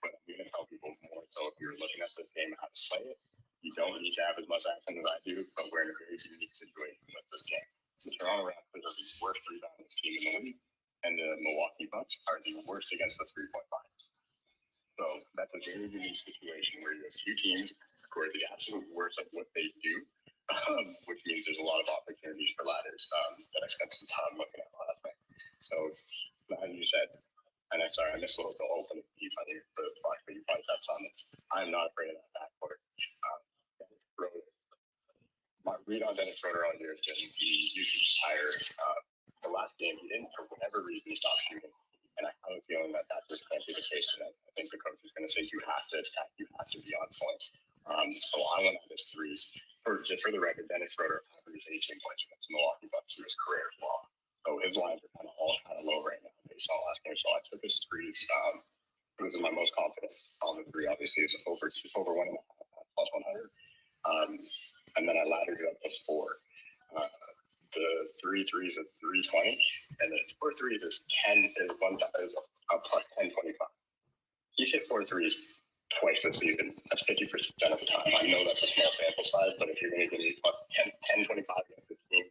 But I'm going to tell people more. So if you're looking at this game and how to play it, you don't need to have as much action as I do, but we're in a very unique situation with this game. The Toronto Raptors are the worst rebounding team in the league, and the Milwaukee Bucks are the worst against the 3-point line. So that's a very unique situation where you have two teams who are the absolute worst at what they do, which means there's a lot of opportunities for ladders that I spent some time looking at last night. So, as you said, and I'm sorry, I missed a little the opening piece on you for the block, but you probably touched on this. I'm not afraid of that backcourt. My read on Dennis Schroeder all year has been the usage is higher. The last game, he didn't, for whatever reason, stop shooting. And I have a feeling that just can't be the case tonight. I think the coach is going to say you have to attack, you have to be on point. So I went on his threes. For the record, Dennis Schroeder averaged 18 points against Milwaukee Bucks through his career as well. So his lines are all kind of low right now based on last game. So I took his threes. It was my most confident on the three. Obviously, it's over 1.5 plus 100. And then I laddered it up to 4. The 3 threes is 320, and the 4 threes is 10 is a plus 1025. He's hit 4 threes twice this season. That's 50% of the time. I know that's a small sample size, but if you're going to give me plus 10, 25 against the team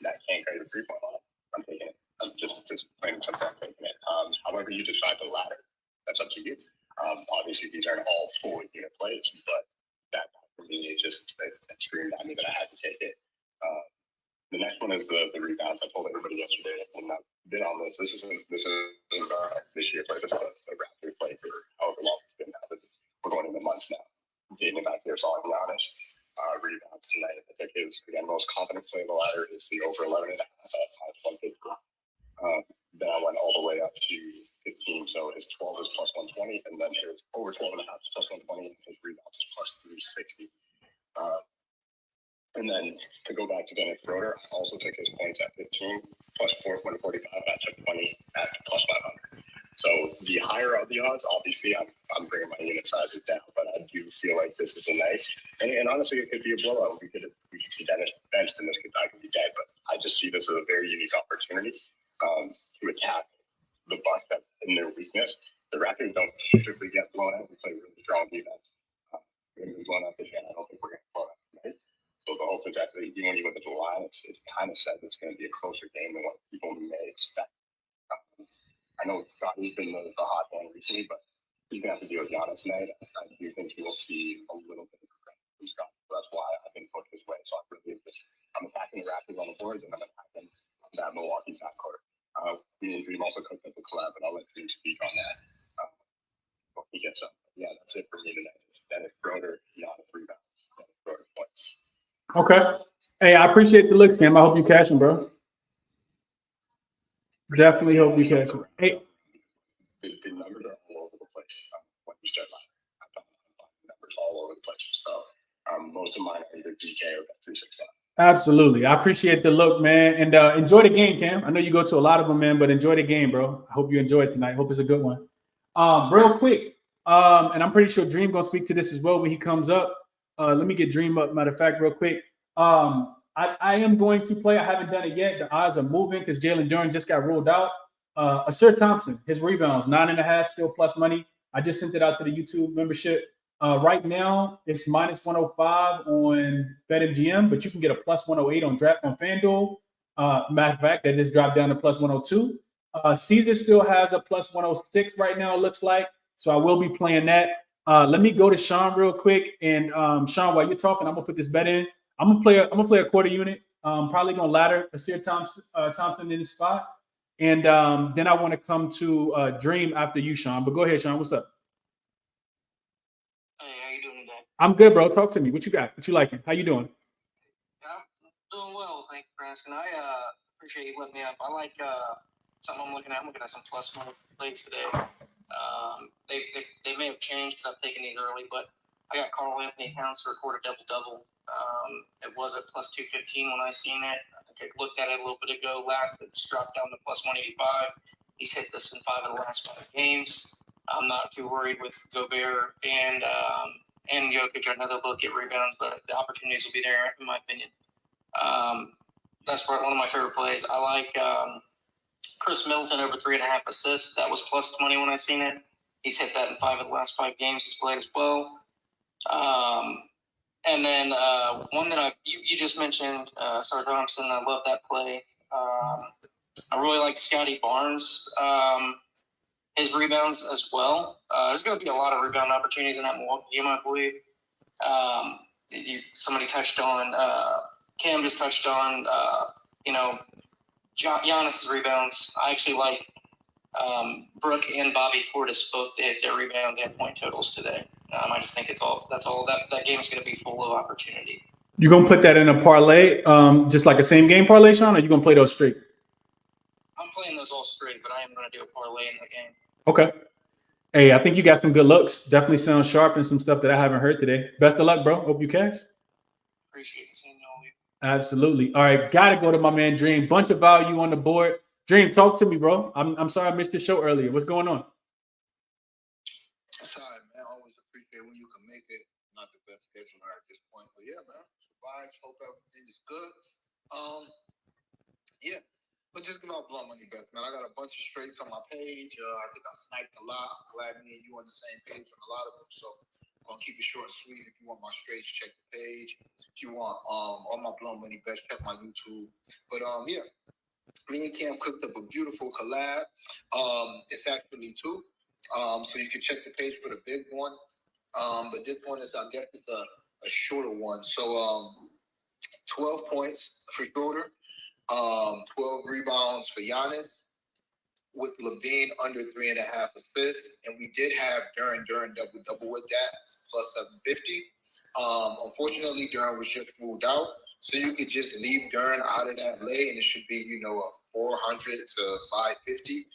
that can't carry the 3-point line, I'm taking it. I'm just plain and simple. I'm taking it. However you decide to ladder, that's up to you. Obviously, these aren't all full unit plays, but that for me is just it screamed at me that I had to take it. The next one is the rebounds. I told everybody yesterday, and I've been on this. This isn't this year play. This is a Raptors play for however long it's been now. We're going into months now. Getting it back here, so I'll be honest. Rebounds tonight. I think his most confident play of the ladder is the over 11.5 at 150. Then I went all the way up to 15. So his 12 is plus 120, and then his over 12.5 is plus 120, and his rebounds is plus 360. And then to go back to Dennis Schroeder, I also took his points at 15, plus 145. I took 20 at plus 500. So the higher of the odds, obviously, I'm bringing my unit sizes down, but I do feel like this is a night. And honestly, it could be a blowout. We could see Dennis benched, and I could be dead. But I just see this as a very unique opportunity to attack the Bucks in their weakness. The Raptors don't typically get blown out. We play really strong defense. We're going to be blown out this year. I don't think we're going to blow out tonight. So the hope is that when you look at the line, it kind of says it's going to be a closer game than what people may expect. I know Scotty's been the hot hand recently, but he's going to have to deal with Giannis tonight. I do think you will see a little bit of progression from Scotty. So that's why I've been put his way. So I'm attacking the Raptors on the boards, and I'm attacking that Milwaukee backcourt. Okay. Hey, I appreciate the looks, Cam. I hope you cash them, bro. Definitely hope you cash them. Hey, The numbers are all over the place. When you start live, I found numbers all over the place. So most of mine are either DK or 365. absolutely. I appreciate the look, man. And enjoy the game, Cam. I know you go to a lot of them, man, but enjoy the game, bro. I hope you enjoy it tonight. Hope it's a good one. Real quick, and I'm pretty sure Dream gonna speak to this as well when he comes up. Let me get Dream up. Matter of fact, real quick. I am going to play. I haven't done it yet. The odds are moving because Jalen Duren just got ruled out. Asir Thompson, his rebounds, 9.5, still plus money. I just sent it out to the YouTube membership. Right now, it's minus 105 on BetMGM, but you can get a plus 108 on draft on FanDuel. Matter of fact, that just dropped down to plus 102. Caesar still has a plus 106 right now, it looks like. So I will be playing that. Let me go to Sean real quick. And Sean, while you're talking, I'm gonna put this bet in. I'm gonna play a quarter unit. Probably gonna ladder Asir Thompson in the spot. And then I want to come to Dream after you, Sean. But go ahead, Sean. What's up? Hey, how you doing today? I'm good, bro. Talk to me. What you got? What you liking? How you doing? I'm doing well. Thanks for asking. I appreciate you letting me up. I like something I'm looking at. I'm looking at some plus money plays today. They may have changed because I've taken these early, but I got Carl Anthony Towns to record a double-double. It was at plus 215 when I seen it. I think I looked at it a little bit ago. Last it's dropped down to plus 185. He's hit this in 5 of the last 5 games. I'm not too worried with Gobert and Jokic. I know they'll both get rebounds, but the opportunities will be there, in my opinion. That's one of my favorite plays. I like Chris Middleton over 3.5 assists. That was plus money when I seen it. He's hit that in 5 of the last 5 games he's played as well. And then one that you just mentioned, Asir Thompson. I love that play. I really like Scotty Barnes. His rebounds as well. There's going to be a lot of rebound opportunities in that Milwaukee game, I believe. Somebody touched on, Cam just touched on, Giannis's rebounds. I actually like Brooke and Bobby Portis both hit their rebounds and point totals today. I just think that game is going to be full of opportunity. You gonna put that in a parlay, just like a same game parlay, Sean, or you gonna play those straight? I'm playing those all straight, but I am going to do a parlay in the game. Okay. Hey, I think you got some good looks. Definitely sounds sharp and some stuff that I haven't heard today. Best of luck, bro. Hope you cash. Appreciate it. Seeing you all week. Absolutely. All right, gotta go to my man Dream. Bunch of value on the board. Dream, talk to me, bro. I'm sorry I missed your show earlier. What's going on? Sorry, man. I always appreciate when you can make it. Not the best scheduler at this point, but yeah, man. Survives. Hope everything is good. Yeah. But just give out blood money bets, man. I got a bunch of straights on my page. I think I sniped a lot. I'm glad me and you on the same page on a lot of them. So I'm gonna keep it short and sweet. If you want my straights, check the page. If you want all my blood money bets, check my YouTube. But yeah. Me and Cam cooked up a beautiful collab. It's actually 2. So you can check the page for the big one. But this one is, I guess it's a shorter one. So 12 points for Schroeder. 12 rebounds for Giannis, with Levine under 3.5 assists, and we did have Duren double with that plus 750. Unfortunately, Duren was just ruled out, so you could just leave Duren out of that lay, and it should be a 400 to 550.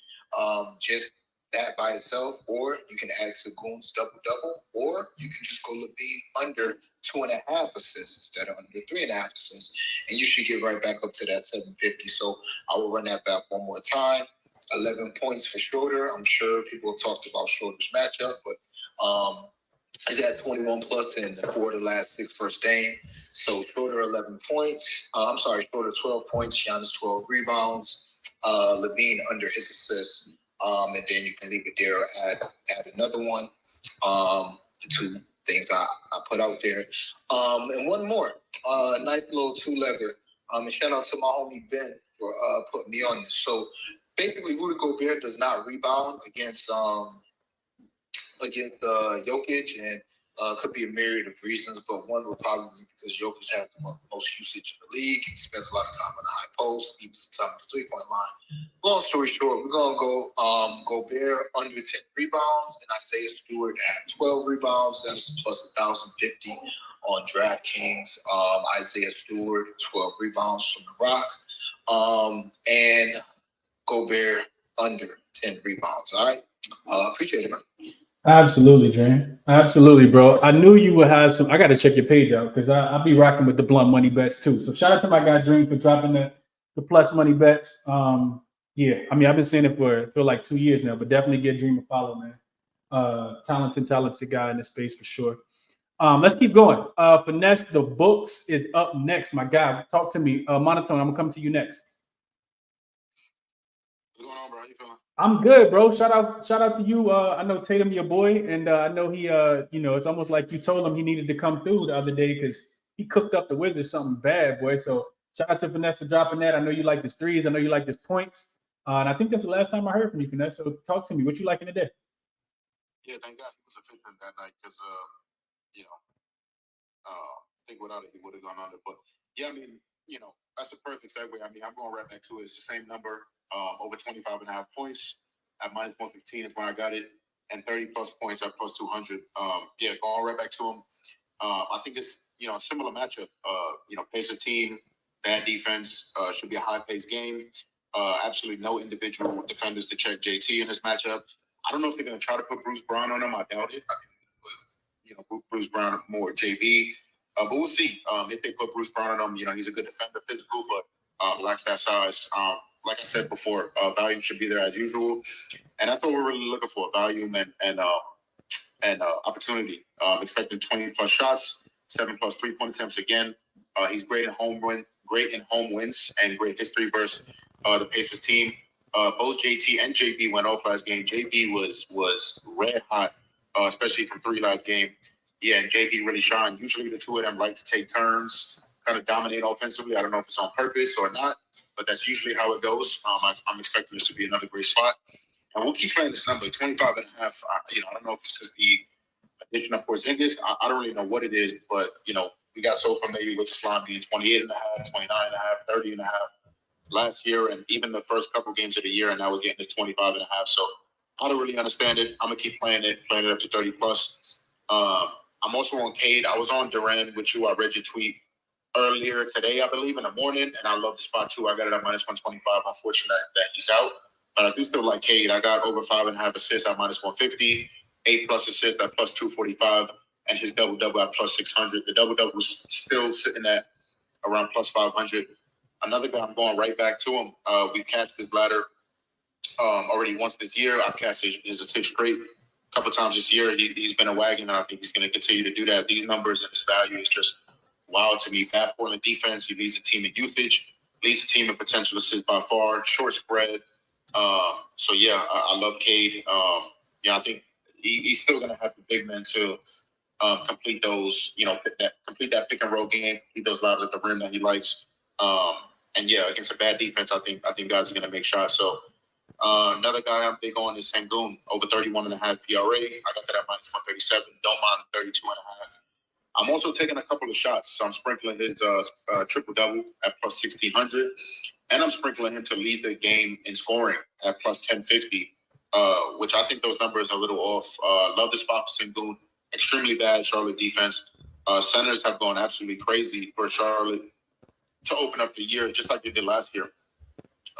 Just that by itself, or you can add Sagoon's double, or you can just go Levine under 2.5 assists instead of under 3.5 assists, and you should get right back up to that 750. So I will run that back one more time. 11 points for Schroeder. I'm sure people have talked about Schroeder's matchup, but he's at 21 plus in the 4 of the last 6 first game. So Schroeder 11 points. Schroeder 12 points. Giannis 12 rebounds. Levine under his assists. And then you can leave it there, add another one. The 2 things I put out there. And one more. Nice little 2-legger. And shout out to my homie Ben for putting me on this. So basically, Rudy Gobert does not rebound against Jokic, and could be a myriad of reasons, but one would probably be because Jokic has the most usage in the league. He spends a lot of time on the high post, even some time on the 3-point line. Long story short, we're gonna go Gobert under 10 rebounds, and Isaiah Stewart at 12 rebounds. That's plus 1,050. on DraftKings. Isaiah Stewart, 12 rebounds from the Rock. And Gobert under 10 rebounds. All right. Appreciate it, man. Absolutely, Dre. Absolutely, bro. I knew you would have some. I got to check your page out because I'll be rocking with the blunt money bets too. So shout out to my guy Dream for dropping the plus money bets. Yeah, I mean I've been saying it for like 2 years now, but definitely give Dream a follow, man. Talented guy in this space for sure. Let's keep going. Finesse the books is up next, my guy. Talk to me. Monotone, I'm gonna come to you next. What's going on, bro? How you feeling? I'm good, bro. Shout out to you. I know Tatum, your boy, and I know he, it's almost like you told him he needed to come through the other day because he cooked up the Wizards something bad, boy. So shout out to Finesse for dropping that. I know you like his threes. I know you like his points, and I think that's the last time I heard from you, Finesse. So talk to me. What you liking today? Yeah, thank God he was efficient that night because, I think without it, he would have gone under. But yeah, I mean, that's a perfect segue. I mean, I'm going right back to it. It's the same number, over 25 and a half points at minus 115 is when I got it, and 30 plus points at plus 200. Going right back to him. I think it's, a similar matchup. Pacers team, bad defense, should be a high-paced game. Absolutely no individual defenders to check JT in this matchup. I don't know if they're going to try to put Bruce Brown on him. I doubt it. I think they're going to put, Bruce Brown more JB. But we'll see. If they put Bruce Brown on him, he's a good defender, physical, but lacks that size. Like I said before, volume should be there as usual. And that's what we're really looking for, volume and opportunity. Expecting 20-plus shots, 7+ three-point attempts again. He's great in home wins, and great history versus the Pacers team. Both JT and JB went off last game. JB was red hot, especially from three last game. Yeah, and JB really shined. Usually the two of them like to take turns, kind of dominate offensively. I don't know if it's on purpose or not, but that's usually how it goes. I'm expecting this to be another great spot. And we'll keep playing this number, 25 and a half. I don't know if it's because the addition of Porzingis. I don't really know what it is, but, we got so familiar with this line being 28 and a half, 29 and a half, 30 and a half last year, and even the first couple games of the year, and now we're getting to 25 and a half. So I don't really understand it. I'm going to keep playing it up to 30 plus. I'm also on Cade. I was on Duran with you. I read your tweet earlier today, I believe, in the morning, and I love the spot too. I got it at minus 125. Unfortunate that he's out, but I do still like Cade. I got over 5.5 assists at minus 150, 8+ assists at plus 245, and his double-double at plus 600. The double-double was still sitting at around plus 500. Another guy, I'm going right back to him. We've cashed his ladder already once this year. I've cashed his assist straight a couple times this year. He's been a wagon, and I think he's going to continue to do that. These numbers and his value is just wild to me. Bad for the defense. He leads the team in usage, leads the team in potential assists by far, short spread. I love Cade. I think he's still going to have the big men to complete those, complete that pick and roll game, complete those lobs at the rim that he likes. Against a bad defense, I think guys are going to make shots. So another guy I'm big on is Sengun, over 31.5 PRA. I got that at minus 137. Don't mind 32.5. I'm also taking a couple of shots. So I'm sprinkling his triple-double at plus 1,600. And I'm sprinkling him to lead the game in scoring at plus 1050, which I think those numbers are a little off. Love the spot for Sengun. Extremely bad Charlotte defense. Centers have gone absolutely crazy for Charlotte to open up the year, just like they did last year.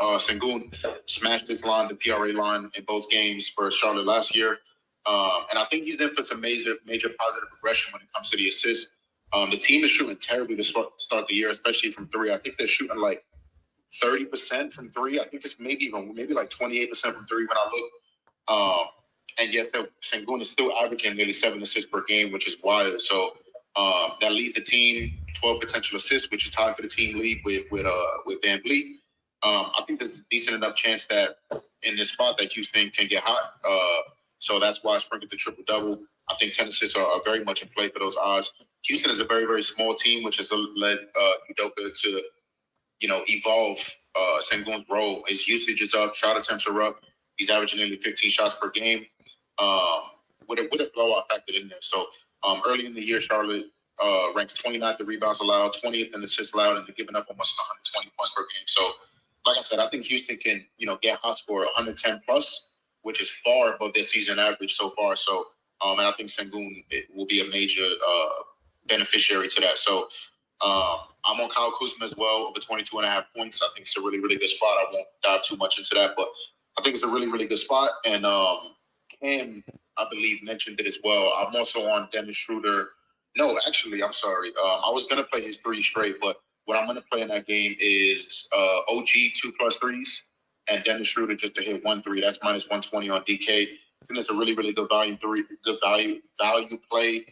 Sengun smashed his line, the PRA line, in both games for Charlotte last year. And I think he's in for some major positive progression when it comes to the assists. The team is shooting terribly to start the year, especially from three. I think they're shooting like 30% from three. I think it's maybe like 28% from three when I look. And yet Sengun is still averaging nearly 7 assists per game, which is wild. So that leads the team 12 potential assists, which is tied for the team lead with Van Vliet. I think there's a decent enough chance that in this spot that Houston can get hot. So that's why I sprinkled the triple-double. I think 10 assists are very much in play for those odds. Houston is a very, very small team, which has led Udoka to, evolve Sengun's role. His usage is up, shot attempts are up. He's averaging nearly 15 shots per game. With a blowout factored in there. So early in the year, Charlotte ranks 29th in rebounds allowed, 20th in assists allowed, and they're giving up almost 120 points per game. So, like I said, I think Houston can, get hot score 110 plus, which is far above their season average so far. So, and I think Sengun will be a major beneficiary to that. So I'm on Kyle Kuzma as well, over 22.5 points. I think it's a really, really good spot. I won't dive too much into that, but I think it's a really, really good spot. And Cam, I believe, mentioned it as well. I'm also on Dennis Schroeder. No, actually, I'm sorry. I was going to play his 3 straight, but what I'm going to play in that game is OG 2+ threes and Dennis Schroeder just to hit 1 3. That's minus 120 on DK. I think that's a really, really good value play.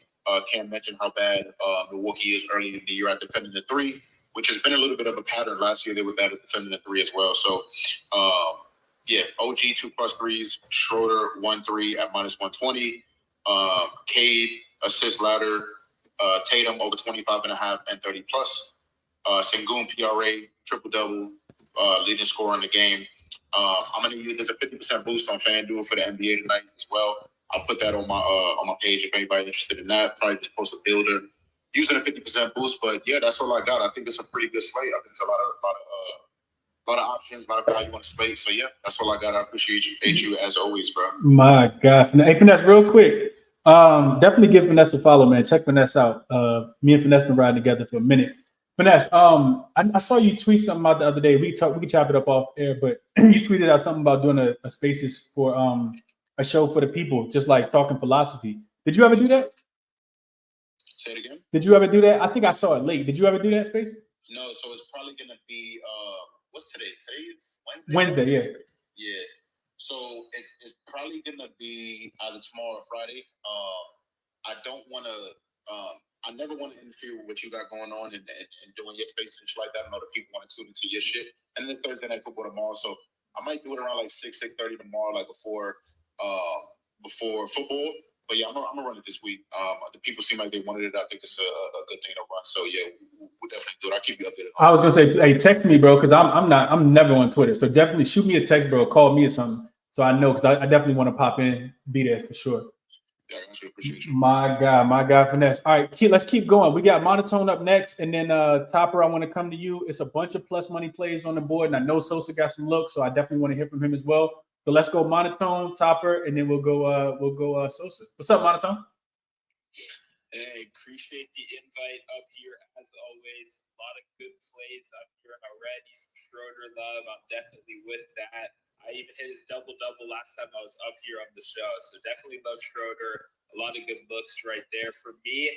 Cam mentioned how bad Milwaukee is early in the year at defending the 3, which has been a little bit of a pattern. Last year they were bad at defending the 3 as well. So, OG 2+ threes, Schroeder 1 3 at minus 120, Cade assist ladder, Tatum over 25.5 and 30+. Sengun PRA triple double, leading scorer in the game. I'm gonna use there's a 50% boost on FanDuel for the NBA tonight as well. I'll put that on my page if anybody's interested in that. Probably just post a builder using a 50% boost. But yeah, that's all I got. I think it's a pretty good slate. I think it's a lot of options, a lot of value on the slate. So yeah, that's all I got. I appreciate you as always, bro. My God, hey Finesse, real quick. Definitely give Finesse a follow, man. Check Finesse out. Me and Finesse been riding together for a minute. Finesse, I saw you tweet something out the other day. We can chop it up off air, but you tweeted out something about doing a spaces for a show for the people, just like talking philosophy. Did you ever do that? Say it again. Did you ever do that? I think I saw it late. Did you ever do that space? No, so it's probably gonna be what's today? Today is Wednesday. Wednesday, yeah. Yeah. So it's probably gonna be either tomorrow or Friday. I never want to interfere with what you got going on and doing your space and shit like that. I know that people want to tune into your shit. And then Thursday night football tomorrow. So I might do it around like 6:30 tomorrow, like before football. But yeah, I'm gonna run it this week. The people seem like they wanted it. I think it's a good thing to run. So yeah, we'll definitely do it. I'll keep you updated. I was gonna say, hey, text me, bro, because I'm never on Twitter. So definitely shoot me a text, bro. Call me or something, so I know, because I definitely want to pop in, be there for sure. Yeah, I actually appreciate you. My God, Finesse. All right, let's keep going. We got Monotone up next, and then Topper, I want to come to you. It's a bunch of plus money plays on the board, and I know Sosa got some looks, so I definitely want to hear from him as well. So let's go Monotone, Topper, and then we'll go Sosa. What's up, Monotone? Hey, appreciate the invite up here as always. A lot of good plays up here already. Some Schroeder love. I'm definitely with that. I even hit his double-double last time I was up here on the show. So definitely love Schroeder. A lot of good looks right there. For me,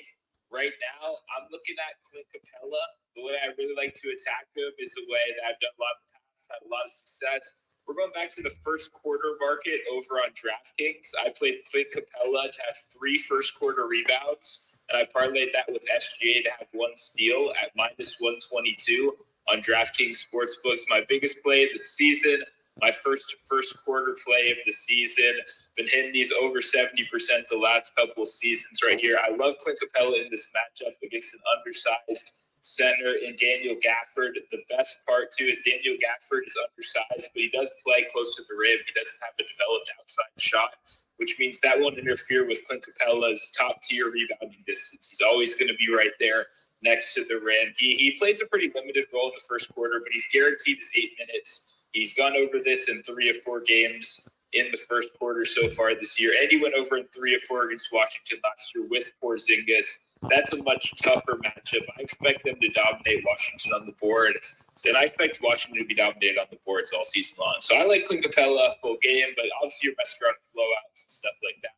right now, I'm looking at Clint Capella. The way I really like to attack him is the way that I've done a lot in the past, had a lot of success. We're going back to the first quarter market over on DraftKings. I played Clint Capella to have 3 first-quarter rebounds, and I parlayed that with SGA to have 1 steal at minus 122 on DraftKings Sportsbooks. My biggest play of the season. My first quarter play of the season. Been hitting these over 70% the last couple of seasons right here. I love Clint Capella in this matchup against an undersized center in Daniel Gafford. The best part, too, is Daniel Gafford is undersized, but he does play close to the rim. He doesn't have a developed outside shot, which means that won't interfere with Clint Capella's top-tier rebounding distance. He's always going to be right there next to the rim. He plays a pretty limited role in the first quarter, but he's guaranteed his 8 minutes. He's gone over this in 3 or 4 games in the first quarter so far this year. And he went over in 3 or 4 against Washington last year with Porzingis. That's a much tougher matchup. I expect them to dominate Washington on the board. And I expect Washington to be dominated on the boards all season long. So I like Clint Capella full game, but obviously you're messing around with blowouts and stuff like that.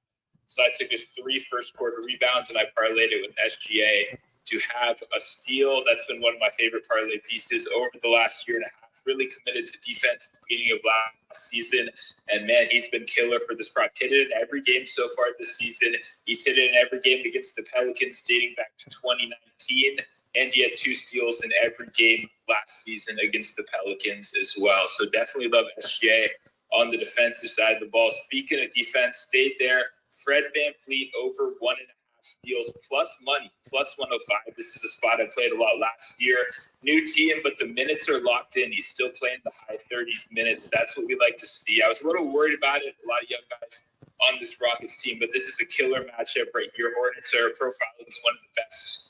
So I took his 3 first quarter rebounds and I parlayed it with SGA to have a steal. That's been one of my favorite parlay pieces over the last year and a half. Really committed to defense at the beginning of last season. And man, he's been killer for this prop. Hit it in every game so far this season. He's hit it in every game against the Pelicans dating back to 2019. And he had 2 steals in every game last season against the Pelicans as well. So definitely love SGA on the defensive side of the ball. Speaking of defense, stayed there. Fred VanVleet over 1.5 steals plus money, plus 105. This is a spot I played a lot last year. New team, but the minutes are locked in. He's still playing the high 30s minutes. That's what we like to see. I was a little worried about it. A lot of young guys on this Rockets team, but this is a killer matchup right here. Hornets are profiling as one of the best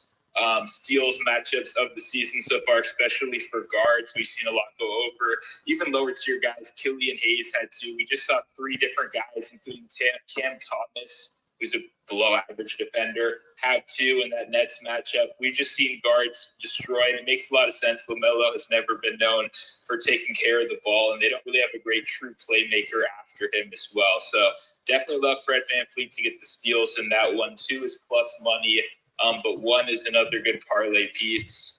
steals matchups of the season so far, especially for guards. We've seen a lot go over. Even lower tier guys, Killian Hayes had 2. We just saw 3 different guys, including Cam Thomas, who's a below average defender, have two in that Nets matchup. We've just seen guards destroyed. It makes a lot of sense. LaMelo has never been known for taking care of the ball, and they don't really have a great true playmaker after him as well. So definitely love Fred VanVleet to get the steals in that one. 2 is plus money, but 1 is another good parlay piece.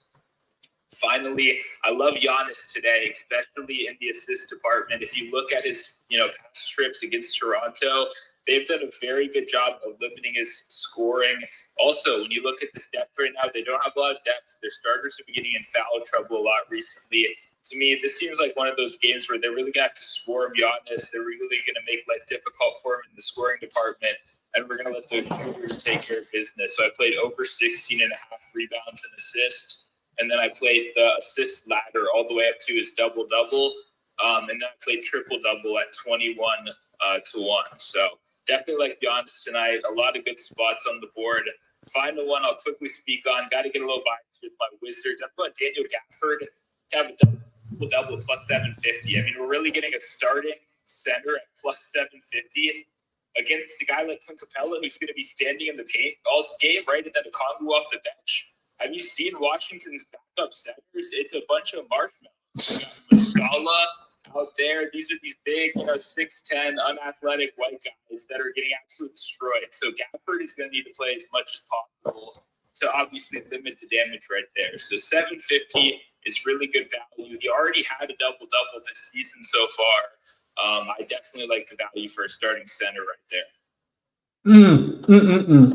Finally, I love Giannis today, especially in the assist department. If you look at his, past trips against Toronto, they've done a very good job of limiting his scoring. Also, when you look at this depth right now, they don't have a lot of depth. Their starters have been getting in foul trouble a lot recently. To me, this seems like one of those games where they're really going to have to swarm Giannis. They're really going to make life difficult for him in the scoring department, and we're going to let the shooters take care of business. So I played over 16.5 rebounds and assists. And then I played the assist ladder all the way up to his double-double. And then I played triple-double at 21 to 1. So definitely like Giannis tonight. A lot of good spots on the board. Final one I'll quickly speak on. Got to get a little biased with my Wizards. I'm going Daniel Gafford to have a double-double plus 750. I mean, we're really getting a starting center at plus 750 against a guy like Clint Capella, who's going to be standing in the paint all game, right? And then a Congo off the bench. Have you seen Washington's backup centers? It's a bunch of marshmallows. We got Muscala out there. These are these big, 6'10", unathletic white guys that are getting absolutely destroyed. So Gafford is going to need to play as much as possible to obviously limit the damage right there. So 750 is really good value. He already had a double-double this season so far. I definitely like the value for a starting center right there. I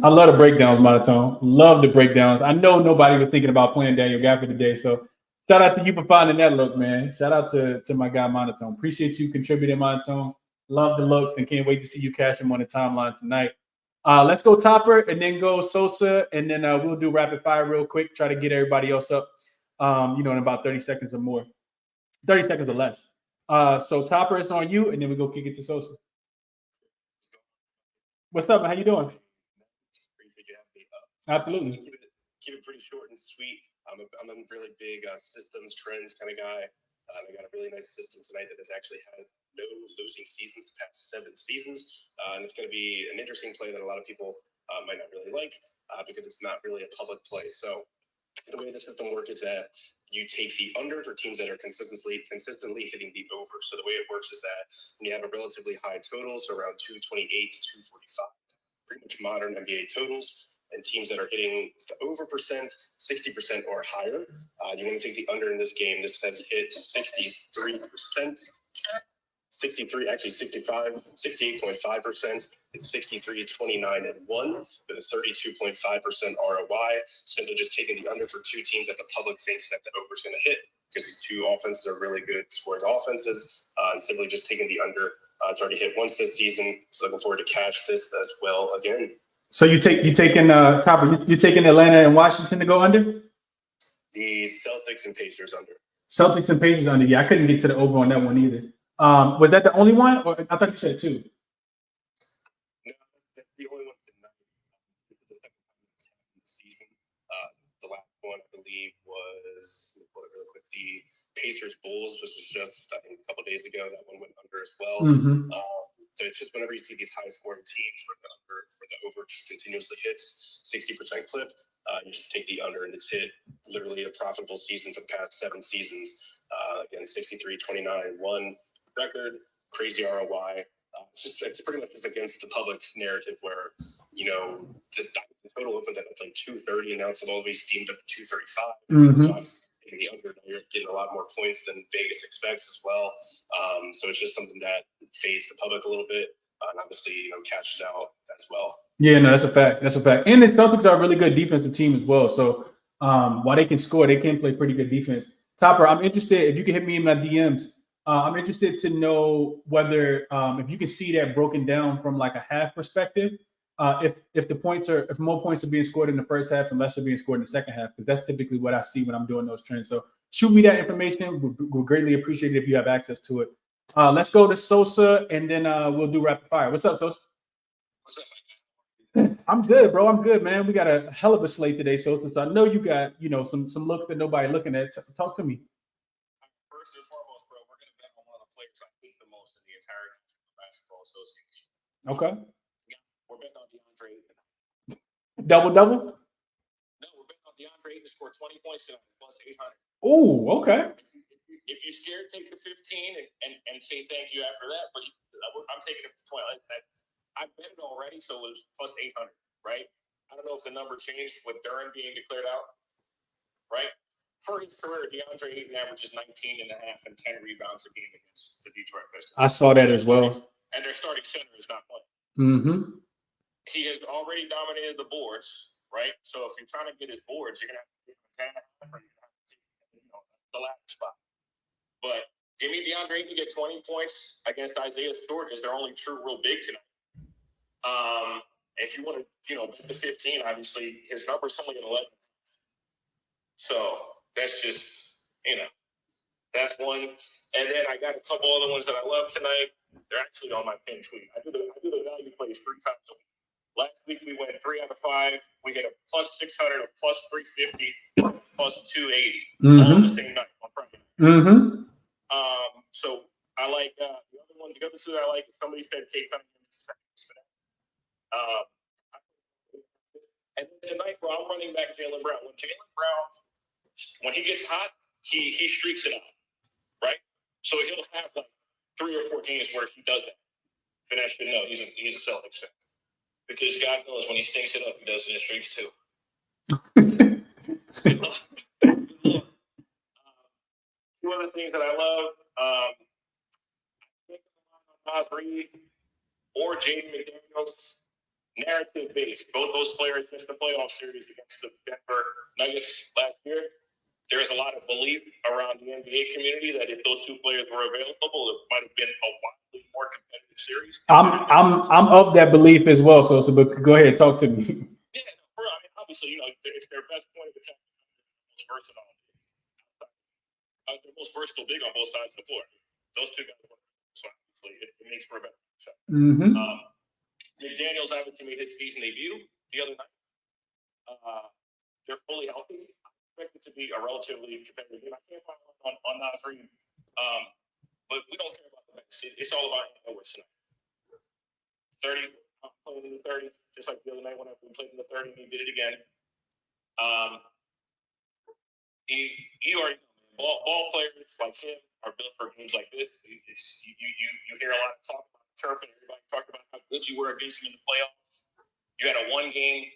love the breakdowns, Monotone. Love the breakdowns. I know nobody was thinking about playing Daniel Gafford today, so shout out to you for finding that look, man. Shout out to my guy Monotone. Appreciate you contributing, Monotone. Love the looks and can't wait to see you cash him on the timeline tonight. Let's go Topper and then go Sosa, and then we'll do rapid fire real quick. Try to get everybody else up, in about 30 seconds or more, 30 seconds or less. So Topper, it's on you, and then we go kick it to Sosa. What's up, man? How you doing? Appreciate you having me. Absolutely. Keep it pretty short and sweet. I'm a really big systems trends kind of guy. I got a really nice system tonight that has actually had no losing seasons the past 7 seasons, and it's going to be an interesting play that a lot of people might not really like because it's not really a public play. So the way the system works is that you take the under for teams that are consistently hitting the over. So the way it works is that when you have a relatively high total, so around 228 to 245, pretty much modern NBA totals, and teams that are hitting the over percent, 60% or higher, you want to take the under in this game. This has hit 63%. 68.5%. It's 63.29-1 with a 32.5% ROI. Simply just taking the under for 2 teams that the public thinks that the over is going to hit because these 2 offenses are really good scoring offenses. And simply just taking the under. It's already hit once this season, so looking forward to catch this as well again. So you taking Topper? You taking Atlanta and Washington to go under? The Celtics and Pacers under. Celtics and Pacers under. Yeah, I couldn't get to the over on that one either. Was that the only one, or I thought you said 2? No, that's the only one tonight. This is the second time it's happened this season. The last one, I believe, was, let me pull it real quick, the Pacers Bulls, which was just, I think, a couple days ago. That one went under as well. So it's just whenever you see these high-scoring teams where the over just continuously hits 60% clip, you just take the under, and it's hit literally a profitable season for the past 7 seasons. Again, 63-29-1 record, crazy ROI. It's pretty much just against the public narrative where, the total opened at like 230, and now it's all the way steamed up to 235. So obviously taking the under, you're getting a lot more points than Vegas expects as well. So it's just something that fades the public a little bit, and obviously, cashes out as well. Yeah, no, that's a fact. That's a fact. And the Celtics are a really good defensive team as well. So while they can score, they can play pretty good defense. Topper, I'm interested if you can hit me in my DMs. I'm interested to know whether if you can see that broken down from like a half perspective. If more points are being scored in the first half and less are being scored in the second half, because that's typically what I see when I'm doing those trends. So shoot me that information. We'll greatly appreciate it if you have access to it. Let's go to Sosa, and then we'll do rapid fire. What's up, Sosa? What's up, Mike? I'm good, bro. I'm good, man. We got a hell of a slate today, Sosa. So I know you got some looks that nobody looking at. Talk to me. First and foremost, bro, we're going to bet on one of the players I think the most in the entire National Basketball Association. Okay. We're betting on DeAndre Double? No, we're betting on DeAndre Ayton to score 20 points tonight, plus 800. Oh, okay. If you're scared, take the 15 and say thank you after that. But I'm taking it to 20. I bet it already, so it was plus 800, right? I don't know if the number changed with Duren being declared out, right? For his career, DeAndre Ayton averages 19 and a half and 10 rebounds a game against the Detroit Pistons. I saw that as well. And their starting center is not playing. Mm-hmm. He has already dominated the boards, right? So if you're trying to get his boards, you're going to have to take him 10 or you're going to have to take the last spot. But give me DeAndre Ayton to get 20 points against Isaiah Stewart is their only true real big tonight. If you want to, bet the 15, obviously his number's only at 11. So that's just, that's one. And then I got a couple other ones that I love tonight. They're actually on my pin tweet. I do the value plays 3 times a week. Last week we went 3 out of 5. We get a plus 600, a plus 350, plus 280 all on the same night on Friday. Mm-hmm. So I like the other two that I like. Somebody said Kate Cunningham. And then tonight, bro, I'm running back Jaylen Brown. When he gets hot, he streaks it out, right? So he'll have like 3 or 4 games where he does that. Finesse should know he's a Celtics fan. Because God knows when he stinks it up, he does it in streaks too. Two other things that I love, Nas Reed or Jaden McDaniels, narrative based. Both those players missed the playoff series against the Denver Nuggets last year. There's a lot of belief around the NBA community that if those 2 players were available, it might have been a wildly more competitive series. I'm of that belief as well. So but go ahead, talk to me. Yeah, bro. I mean, obviously, it's their best point of attack. Most versatile. They're most versatile big on both sides of the floor. Those 2 guys work. So obviously, it makes for a better shot. Mm-hmm. McDaniels obviously made his season debut the other night. They're fully healthy. I expect it to be a relatively competitive game. I can't find one on Nas Reed. But we don't care about the next. It's all about Edwards tonight. 30, I'm playing in the 30, just like the other night when we played in the 30, he did it again. He already ball players like him are built for games like this. You hear a lot of talk about turf and everybody talked about how good you were against him in the playoffs. You had a 1-game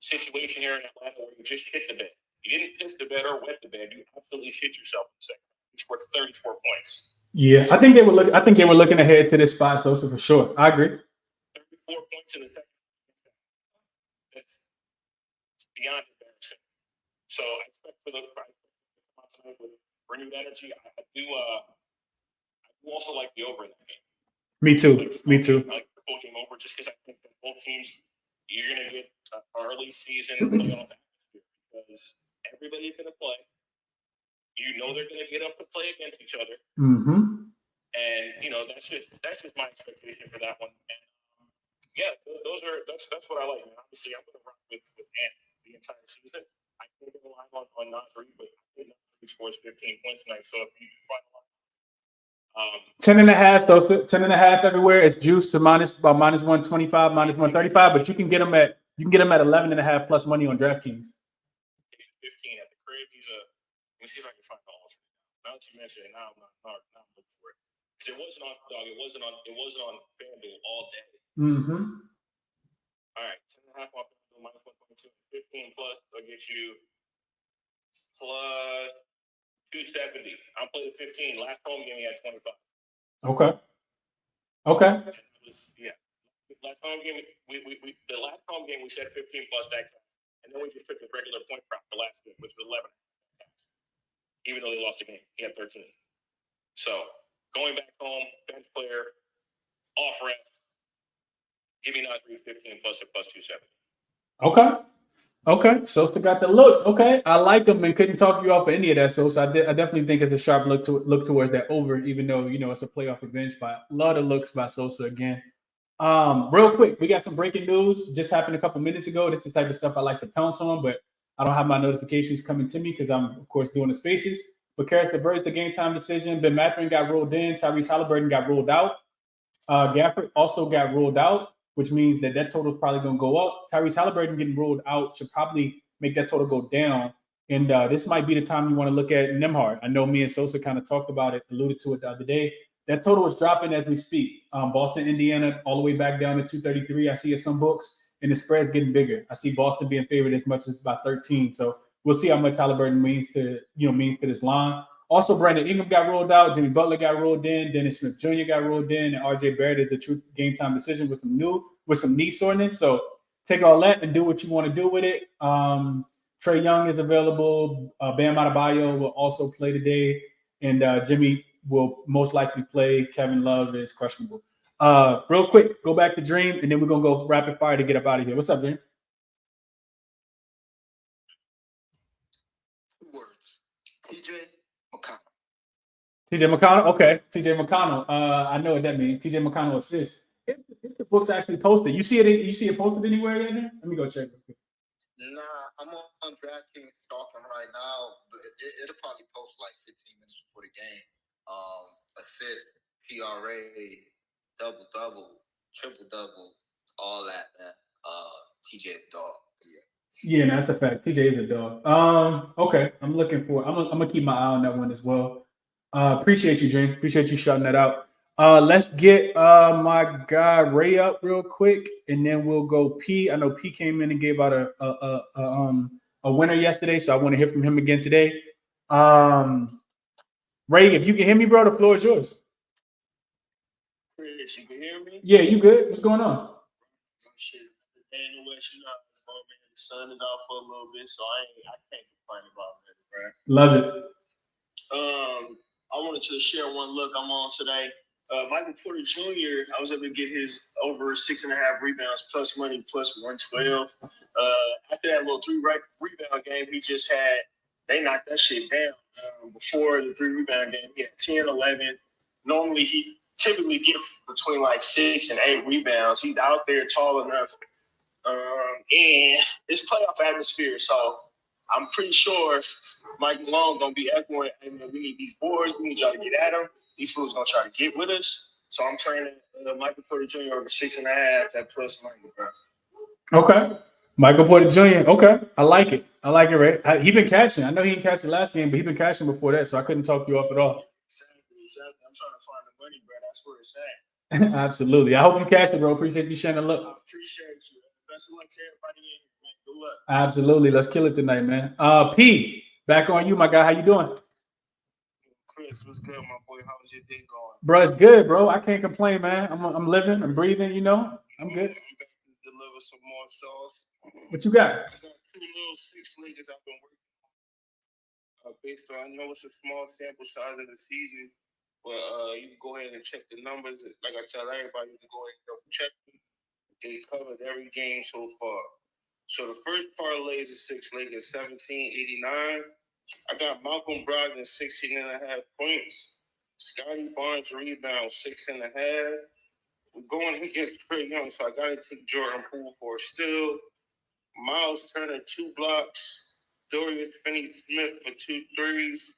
situation here in Atlanta where you just hit the bed. You didn't piss the bed or wet the bed. You absolutely shit yourself in the second. You scored 34 points. Yeah, I think they were looking ahead to this spot, so for sure. I agree. 34 points in the second. It's beyond embarrassing. So I expect for the come out tonight with renewed energy. I do also like the over in that game. Me too. I like the full game over just because I think that both teams, you're going to get early season playoff atmosphere because everybody's going to play. They're going to get up to play against each other. Mm-hmm. And that's just my expectation for that one. And that's what I like. Man. Obviously, I'm going to run with Ant the entire season. I can't get a line on Nas Reed, but I think Nas Reed scores 15 points tonight. So if you find a line. 10.5, so 10.5 everywhere. It's juiced to about minus 125, minus 135, but you can get them at 11.5 plus money on DraftKings. 15 at the crib. Let me see if I can find all of it. Now that you mention it, now I'm looking for it. Because it wasn't on FanDuel all day. Mm-hmm. All right, 10.5 off FanDuel, minus 122, 15 plus. I'll get you plus 270. I'll play the 15. Last home game, he had 25. Okay. Yeah. Last home game, the last home game we said 15 plus that guy, and then we just took the regular point prop the last game, which was 11. Even though they lost the game, he had 13. So going back home, bench player, off ref. Give me Nas Reed 15 plus a plus 270. Okay. Sosa got the looks. Okay, I like him and couldn't talk you off of any of that. Sosa, I definitely think it's a sharp look towards that over, even though it's a playoff revenge spot. A lot of looks by Sosa again. Real quick, we got some breaking news just happened a couple minutes ago. This is the type of stuff I like to pounce on, but I don't have my notifications coming to me because I'm of course doing the spaces. But Karis LeVert's the game time decision. Ben Mathurin got ruled in. Tyrese Halliburton got ruled out. Gafford also got ruled out. which means that total is probably going to go up. Tyrese Halliburton getting ruled out should probably make that total go down. And this might be the time you want to look at Nembhard. I know me and Sosa kind of talked about it, alluded to it the other day. That total is dropping as we speak. Boston, Indiana, all the way back down to 233. I see in some books, and the spread's getting bigger. I see Boston being favored as much as about 13. So we'll see how much Halliburton means to this line. Also, Brandon Ingram got ruled out. Jimmy Butler got ruled in. Dennis Smith Jr. got ruled in, and RJ Barrett is a true game time decision with some knee soreness. So take all that and do what you want to do with it. Trae Young is available. Bam Adebayo will also play today, and Jimmy will most likely play. Kevin Love is questionable. Real quick, go back to Dream, and then we're gonna go rapid fire to get up out of here. What's up, Dream? Words. TJ McConnell. TJ McConnell? Okay. TJ McConnell. I know what that means. TJ McConnell assist. If the book's actually posted. You see it posted anywhere yet? Let me go check. Nah, I'm on DraftKings stalking right now, but it'll probably post like 15 minutes before the game. Assist, PRA, double, triple, all that, man. TJ dog. Yeah, that's a fact. TJ is a dog. Okay. I'm looking for. I'm gonna keep my eye on that one as well. Appreciate you, Dream. Appreciate you shouting that out. Let's get my guy Ray up real quick, and then we'll go P. I know P came in and gave out a winner yesterday, so I want to hear from him again today. Ray, if you can hear me, bro, the floor is yours. Chris, you can hear me? Yeah, you good? What's going on? Oh, shit. The day in the West, it's going, man. The sun is out for a little bit, so I can't complain about it, right? Love it. I wanted to share one look I'm on today. Michael Porter Jr., I was able to get his over 6.5 rebounds plus money plus 112. After that little 3 rebound game he just had, they knocked that shit down. Before the 3 rebound game, he had 10, 11. Normally he typically gets between like 6 and 8 rebounds. He's out there tall enough. And it's playoff atmosphere, so I'm pretty sure Mike Malone gonna be echoing, hey, man, we need these boards, we need y'all to get at them. These fools gonna try to get with us. So I'm turning Michael Porter Jr. over 6.5 at plus money, bro. Okay. Michael Porter Jr. Okay. I like it, Ray. He been cashing. I know he didn't cash the last game, but he been cashing before that, so I couldn't talk you off at all. Exactly. I'm trying to find the money, bro. That's where it's at. Absolutely. I hope you cash it, bro. Appreciate you sharing the look. I appreciate you. Best of luck to everybody in here, man. Good luck. Absolutely. Let's kill it tonight, man. P, back on you, my guy. How you doing? Chris, what's good, my boy? How's your day going? Bro, it's good, bro. I can't complain, man. I'm living. I'm breathing, I'm good. I'm back to deliver some more sauce. What you got? I got 2 little 6 leaguers I've been working on. Based on, I know it's a small sample size of the season, but you can go ahead and check the numbers. Like I tell everybody, you can go ahead and double check them. They covered every game so far. So the first parlay is a 6 leg at 17.89. I got Malcolm Brogdon 16.5 points. Scotty Barnes rebound 6.5. We're going against Trae Young, so I gotta take Jordan Poole for a steal. Miles Turner 2 blocks. Dorian Finney-Smith for 2 threes,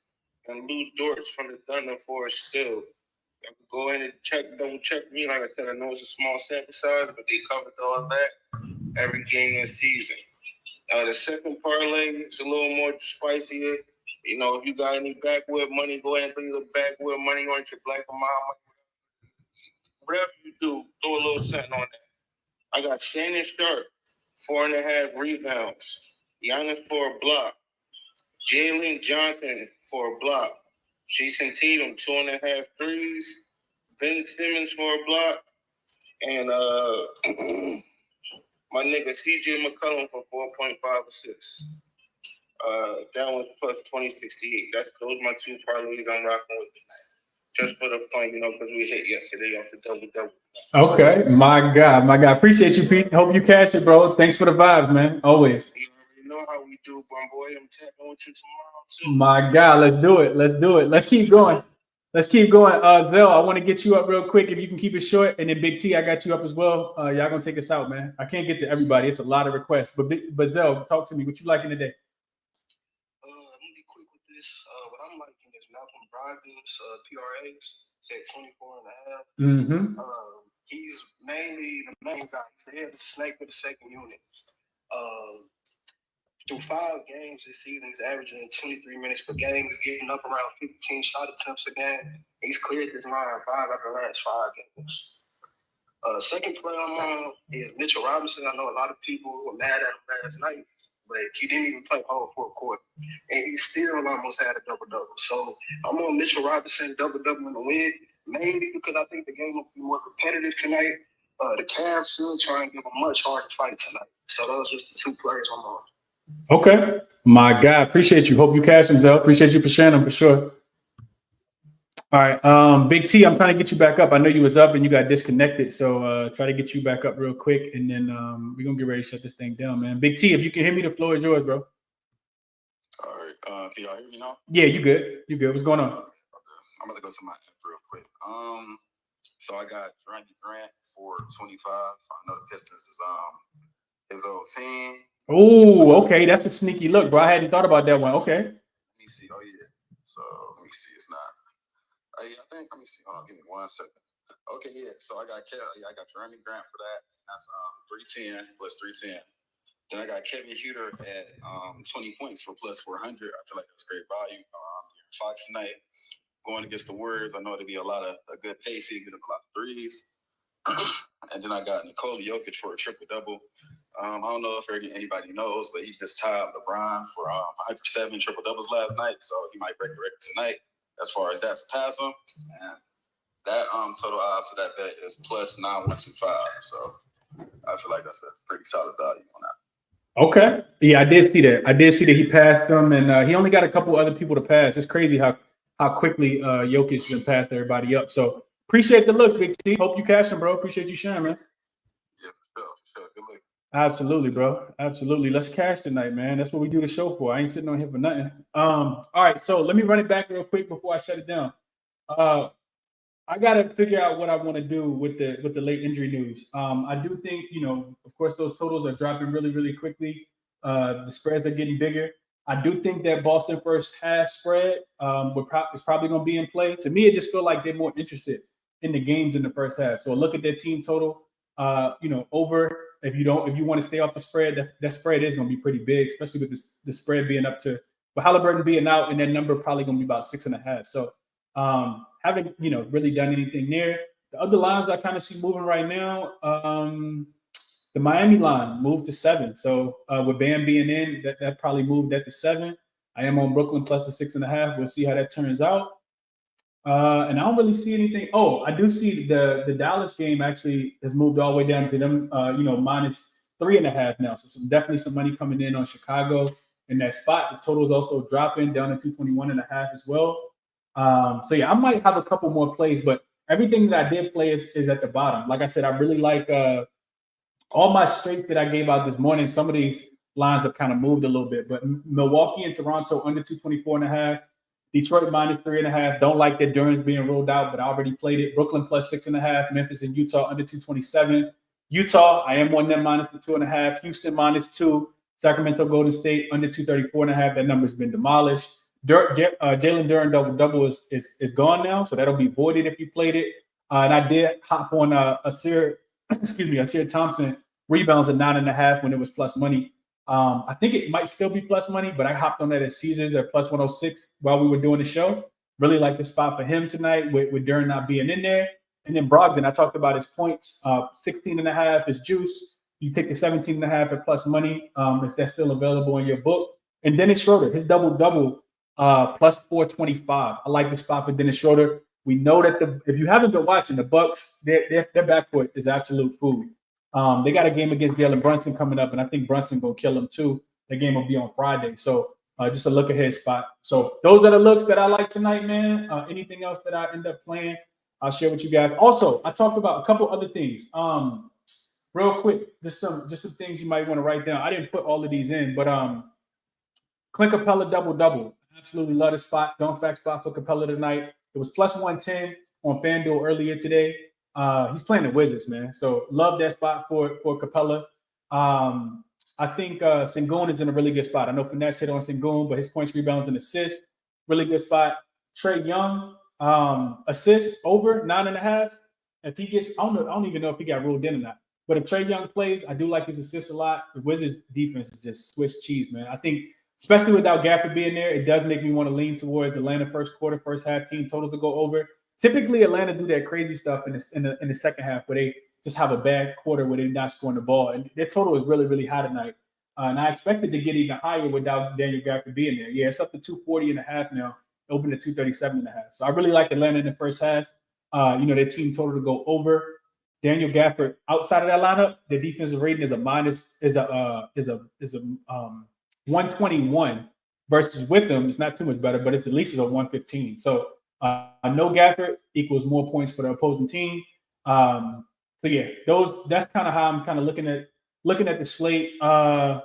and Lou Dortz from the Thunder for a steal. I could go in and double check me. Like I said, I know it's a small sample size, but they covered all that every game this season. The second parlay is a little more spicier. You know, if you got any backwood money, go ahead and throw your backwood money on your Black Mama. Whatever you do, throw a little something on that. I got Shannon Sharp, 4.5 rebounds. Giannis for a block. Jalen Johnson for a block. Jason Tatum, 2.5 threes. Ben Simmons for a block. And my nigga CJ McCollum for 4.5 assists. That was plus 2068. Those are my 2 parlays I'm rocking with tonight. Just for the fun, because we hit yesterday off the double. Okay, my guy. Appreciate you, Pete. Hope you cash it, bro. Thanks for the vibes, man. Always. You already know how we do, boy. I'm tapping with you tomorrow too. My guy, let's do it. Let's keep going. Zell, I want to get you up real quick if you can keep it short. And then Big T, I got you up as well. Y'all gonna take us out, man. I can't get to everybody. It's a lot of requests. But Zell, talk to me. What you liking today? I'm gonna be quick with this. What I'm liking is Malcolm Brogdon's PRAs. It's at 24.5. Mm-hmm. He's mainly the main guy. He's the head of the snake for the second unit. Through 5 games this season, he's averaging 23 minutes per game. He's getting up around 15 shot attempts a game. He's cleared his line 5 out of the last 5 games. Second player I'm on is Mitchell Robinson. I know a lot of people were mad at him last night, but he didn't even play whole 4th quarter. And he still almost had a double-double. So I'm on Mitchell Robinson, double-double in the win, mainly because I think the game will be more competitive tonight. The Cavs still try and give a much harder fight tonight. So those are just the 2 players I'm on. Okay. My guy, appreciate you. Hope you cash them, Zell. Appreciate you for sharing them for sure. All right. Big T, I'm trying to get you back up. I know you was up and you got disconnected. So try to get you back up real quick. And then we're going to get ready to shut this thing down, man. Big T, if you can hear me, the floor is yours, bro. All right. Can y'all hear me now? Yeah, you good. You good. What's going on? I'm going to go to my app real quick. So I got Randy Grant for 25. I know the Pistons is his old team. Oh, okay. That's a sneaky look, bro. I hadn't thought about that one. Okay. Let me see. Oh, yeah. So let me see. It's not. I think. Let me see. Hold on. Give me 1 second. Okay, yeah. So I got I got Randy Grant for that. That's 310 plus 310. Then I got Kevin Huter at 20 points for plus 400. I feel like that's great value. Fox tonight going against the Warriors. I know it'll be a good pace. He'll get a lot of threes. And then I got Nikola Jokic for a triple-double. I don't know if anybody knows, but he just tied LeBron for 107 triple-doubles last night. So he might break the record tonight as far as that to pass him. And that total odds for that bet is plus 9,125. So I feel like that's a pretty solid value on that. Okay. Yeah, I did see that. I did see that he passed them, and he only got a couple other people to pass. It's crazy how quickly Jokic has passed everybody up. So appreciate the look, Big T. Hope you cash him, bro. Appreciate you sharing, man. Yeah, for sure. Good look. Absolutely, bro. Absolutely. Let's cash tonight, man. That's what we do the show for. I ain't sitting on here for nothing. All right, so let me run it back real quick before I shut it down. I got to figure out what I want to do with the late injury news. I do think, of course, those totals are dropping really, really quickly. The spreads are getting bigger. I do think that Boston first half spread is probably going to be in play. To me, it just feels like they're more interested in the games in the first half. So look at their team total. Over if you want to stay off the spread, that spread is going to be pretty big, especially with the spread being up to, but Halliburton being out, and that number probably going to be about 6.5. So haven't really done anything there. The other lines I kind of see moving right now, the Miami line moved to 7. So with Bam being in, that probably moved that to 7. I am on Brooklyn plus the 6.5. We'll see how that turns out. And I don't really see anything. Oh, I do see the Dallas game actually has moved all the way down to them, minus 3.5 now. So definitely some money coming in on Chicago in that spot. The total is also dropping down to 221.5 as well. So yeah, I might have a couple more plays, but everything that I did play is at the bottom. Like I said, I really like all my straights that I gave out this morning. Some of these lines have kind of moved a little bit, but Milwaukee and Toronto under 224.5. Detroit minus 3.5. Don't like that Durant's being rolled out, but I already played it. Brooklyn plus 6.5. Memphis and Utah under 227. Utah, I am on them minus the 2.5. Houston minus 2. Sacramento Golden State under 234.5. That number's been demolished. Jalen Duren double is gone now, so that'll be voided if you played it. And I did hop on Asir Thompson rebounds at 9.5 when it was plus money. I think it might still be plus money, but I hopped on that at Caesars at plus 106 while we were doing the show. Really like the spot for him tonight with Duren not being in there. And then Brogdon, I talked about his points. 16.5 is juice. You take the 17.5 at plus money if that's still available in your book. And Dennis Schroeder, his double-double plus 425. I like the spot for Dennis Schroeder. We know that if you haven't been watching, the Bucks, their backcourt is absolute food. They got a game against Jalen Brunson coming up, and I think Brunson gonna kill him too. The game will be on Friday, so just a look ahead spot. So those are the looks that I like tonight, man. Anything else that I end up playing, I'll share with you guys. Also, I talked about a couple other things. Real quick, just some things you might want to write down. I didn't put all of these in, but Clint Capella double. Absolutely love the spot. Bounce back spot for Capella tonight. It was plus 110 on FanDuel earlier today. He's playing the Wizards, man. So love that spot for Capella. I think Sengun is in a really good spot. I know Finesse hit on Sengun, but his points, rebounds, and assists, really good spot. Trae Young, assists over 9.5. if he gets, I don't even know if he got ruled in or not. But if Trae Young plays, I do like his assists a lot. The Wizards defense is just Swiss cheese, man. I think, especially without Gafford being there, it does make me want to lean towards Atlanta first quarter, first half team totals to go over. Typically, Atlanta do that crazy stuff in the second half where they just have a bad quarter where they're not scoring the ball. And their total is really, really high tonight. And I expected to get even higher without Daniel Gafford being there. Yeah, it's up to 240.5 now. Open to 237.5. So I really like Atlanta in the first half. Their team total to go over. Daniel Gafford outside of that lineup, the defensive rating is a 121 versus with them. It's not too much better, but it's at least a 115. So no Gafford equals more points for the opposing team. That's kind of how I'm kind of looking at the slate. I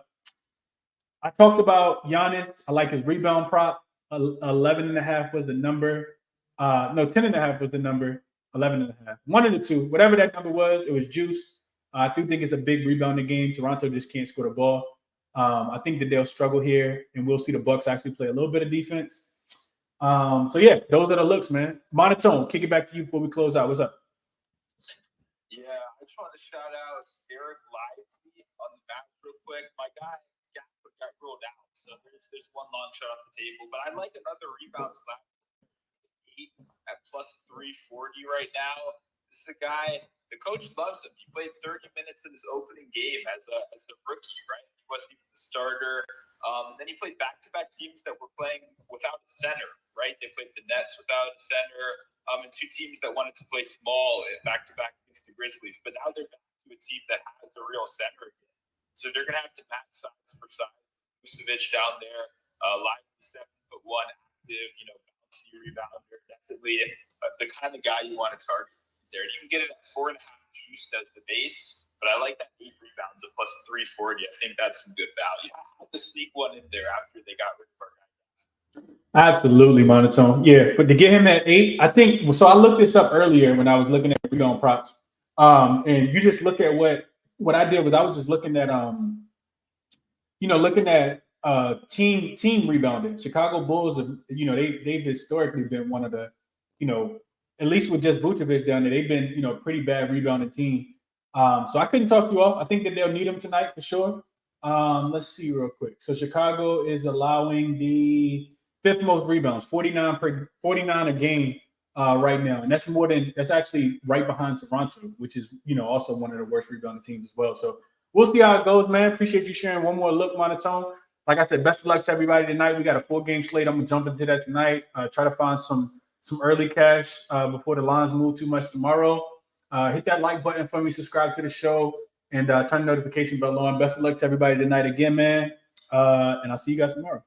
talked about Giannis. I like his rebound prop. 11.5 was the number. 10.5 was the number. 11.5. One of the two, whatever that number was, it was juice. I do think it's a big rebounding game. Toronto just can't score the ball. I think that they'll struggle here, and we'll see the Bucks actually play a little bit of defense. Those are the looks, man. Monotone, kick it back to you before we close out. What's up? Yeah, I just want to shout out Derek Lively on the back real quick. My guy got ruled out, so there's one long shot off the table. But I like another rebounds left. At plus 340 right now. This is a guy, the coach loves him. He played 30 minutes in his opening game as a rookie, right? He wasn't even the starter. Then he played back-to-back teams that were playing without a center, right? They played the Nets without a center, and two teams that wanted to play small back-to-back against the Grizzlies. But now they're back to a team that has a real center again. So they're going to have to match size for size. Vucevic down there, Lively 7'1", active, rebounder, definitely the kind of guy you want to target there. You can get it at 4.5 juiced as the base, but I like that 8 rebounds at plus 340. I think that's some good value. I have to sneak one in there after they got rid of our guys. Absolutely, Monotone. Yeah, but to get him at 8, I think so. I looked this up earlier when I was looking at rebound props. And you just look at what I did was I was just looking at team rebounding. Chicago Bulls, they've historically been one of the, at least with just Vucevic down there, they've been, a pretty bad rebounding team. So I couldn't talk you off. I think that they'll need him tonight for sure. Let's see real quick. So Chicago is allowing the 5th most rebounds, 49 a game right now. And that's actually right behind Toronto, which is, also one of the worst rebounding teams as well. So we'll see how it goes, man. Appreciate you sharing one more look, Monotone. Like I said, best of luck to everybody tonight. We got a 4-game slate. I'm going to jump into that tonight. Try to find some early cash before the lines move too much tomorrow. Hit that like button for me. Subscribe to the show. And turn the notification bell on. Best of luck to everybody tonight again, man. And I'll see you guys tomorrow.